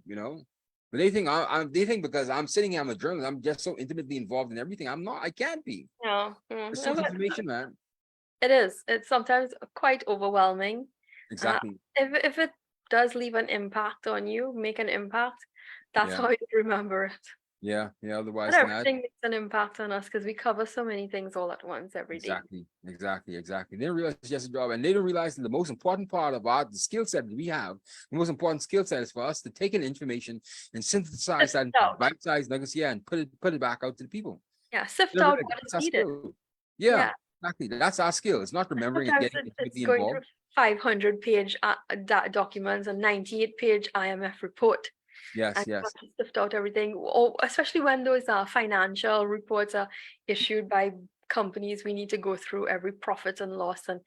But they think they think because I'm sitting here, I'm a journalist, I'm just so intimately involved in everything. I'm not. I can't be. No, It's so much but information, man. it is. It's sometimes quite overwhelming. Uh, Exactly. if it does leave an impact on you, make an impact, that's Yeah. how you remember it. Yeah. Yeah. But Otherwise, not. everything makes an impact on us because we cover so many things all at once every day. Exactly. They don't realize it's just a job, and they don't realize that the most important part of the skill set that we have, the most important skill set is for us to take in information and synthesize that Sift into out. bite-sized nuggets, yeah, and put it back out to the people. Yeah, sift out what is That's our needed. skill. Yeah, Yeah. exactly. That's our skill. It's not remembering and Sometimes getting it's intimately going through involved. 500-page documents and 98-page IMF report. Yes, And you yes. have to sift out everything, or especially when those financial reports are issued by companies, we need to go through every profit and loss and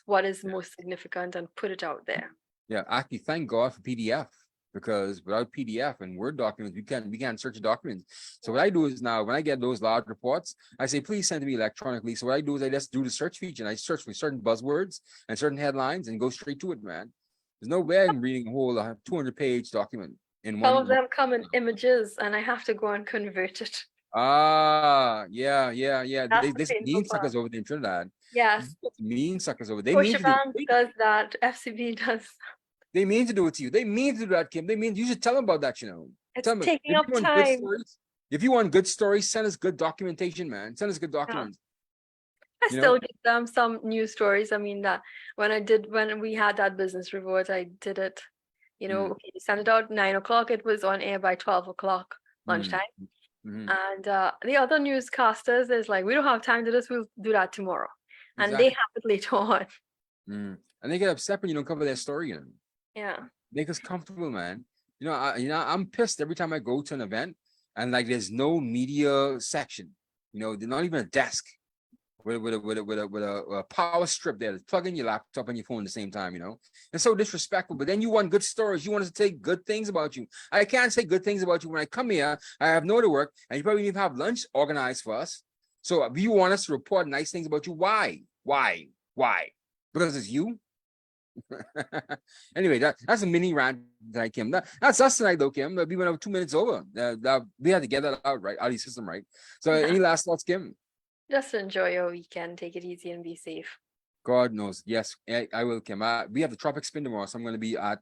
what is most significant and put it out there. Yeah, actually, thank God for PDF because without PDF and Word documents, we can't search the documents. So what I do is now when I get those large reports, I say please send to me electronically. So what I do is I just do the search feature and I search for certain buzzwords and certain headlines and go straight to it, man. There's no way I'm reading a whole 200-page document in Some one. of them come in images and I have to go and convert it. Yeah. That's the They painful mean part. suckers over there in Trinidad. Yes, Mean suckers over. They mean to do. Scotiabank does that, FCB does. They mean to do it to you. They mean to do that, Kim. They mean you should tell them about that. It's Tell them taking if up you want good time. stories. If you want good stories, send us good documentation, man. Send us good Yeah. documents. I You know, still give them some news stories. I mean that when we had that business report, I did it. mm, Okay, you sent it out 9 o'clock. It was on air by 12 o'clock mm, lunchtime. mhm. And the other newscasters is like, we don't have time to do this. We'll do that tomorrow, and they Exactly. have it later on. And they get upset when you don't cover their story. Yeah. Make us comfortable, man. I'm pissed every time I go to an event and like there's no media section. There's not even a desk with a power strip there to plug in your laptop and your phone at the same time. It's so disrespectful. But then you want good stories. You want us to take good things about you. I can't say good things about you when I come here. I have no to work, and you probably even have lunch organized for us. So if you want us to report nice things about you, why? Why? Because it's you. Anyway, that's a mini rant tonight, Kim. That's us tonight, though, Kim. We went over 2 minutes over. We had to get that out right, out of the system, right? So, Yeah. any last thoughts, Kim? Just enjoy your weekend. Take it easy and be safe. God knows. Yes, I will, Kim. We have the Tropic Spin tomorrow, so I'm going to be at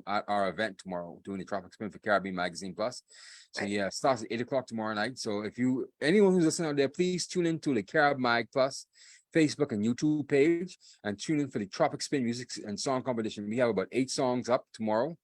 our event tomorrow doing the Tropic Spin for Caribbean Magazine Plus. So Right. yeah, it starts at 8 o'clock tomorrow night. So if anyone who's listening out there, please tune into the Carib Mag Plus Facebook and YouTube page and tune in for the Tropic Spin music and song competition. We have about 8 songs up tomorrow.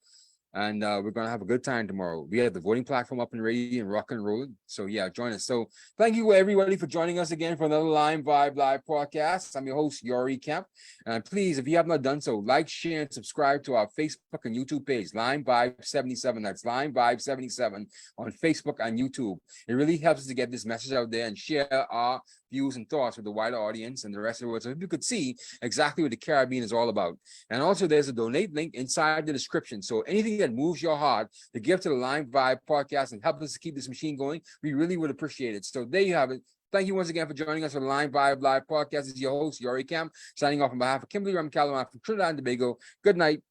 And we're gonna have a good time tomorrow. We have the voting platform up and ready and rock and roll. So yeah, join us. So thank you everybody for joining us again for another LimeVibe Live podcast. I'm your host Yori Kemp, and please, if you have not done so, like, share, and subscribe to our Facebook and YouTube page, LimeVibe 77. That's LimeVibe 77 on Facebook and YouTube. It really helps us to get this message out there and share our views and thoughts with the wider audience and the rest of the world, so you could see exactly what the Caribbean is all about. And also, there's a donate link inside the description. So anything that moves your heart to give to the LimeVibe podcast and help us to keep this machine going, we really would appreciate it. So there you have it. Thank you once again for joining us for the LimeVibe Live podcast. This is your host, Yori Camp, signing off on behalf of Kimberly Ram Callahan from Trinidad and Tobago. Good night.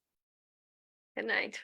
Good night.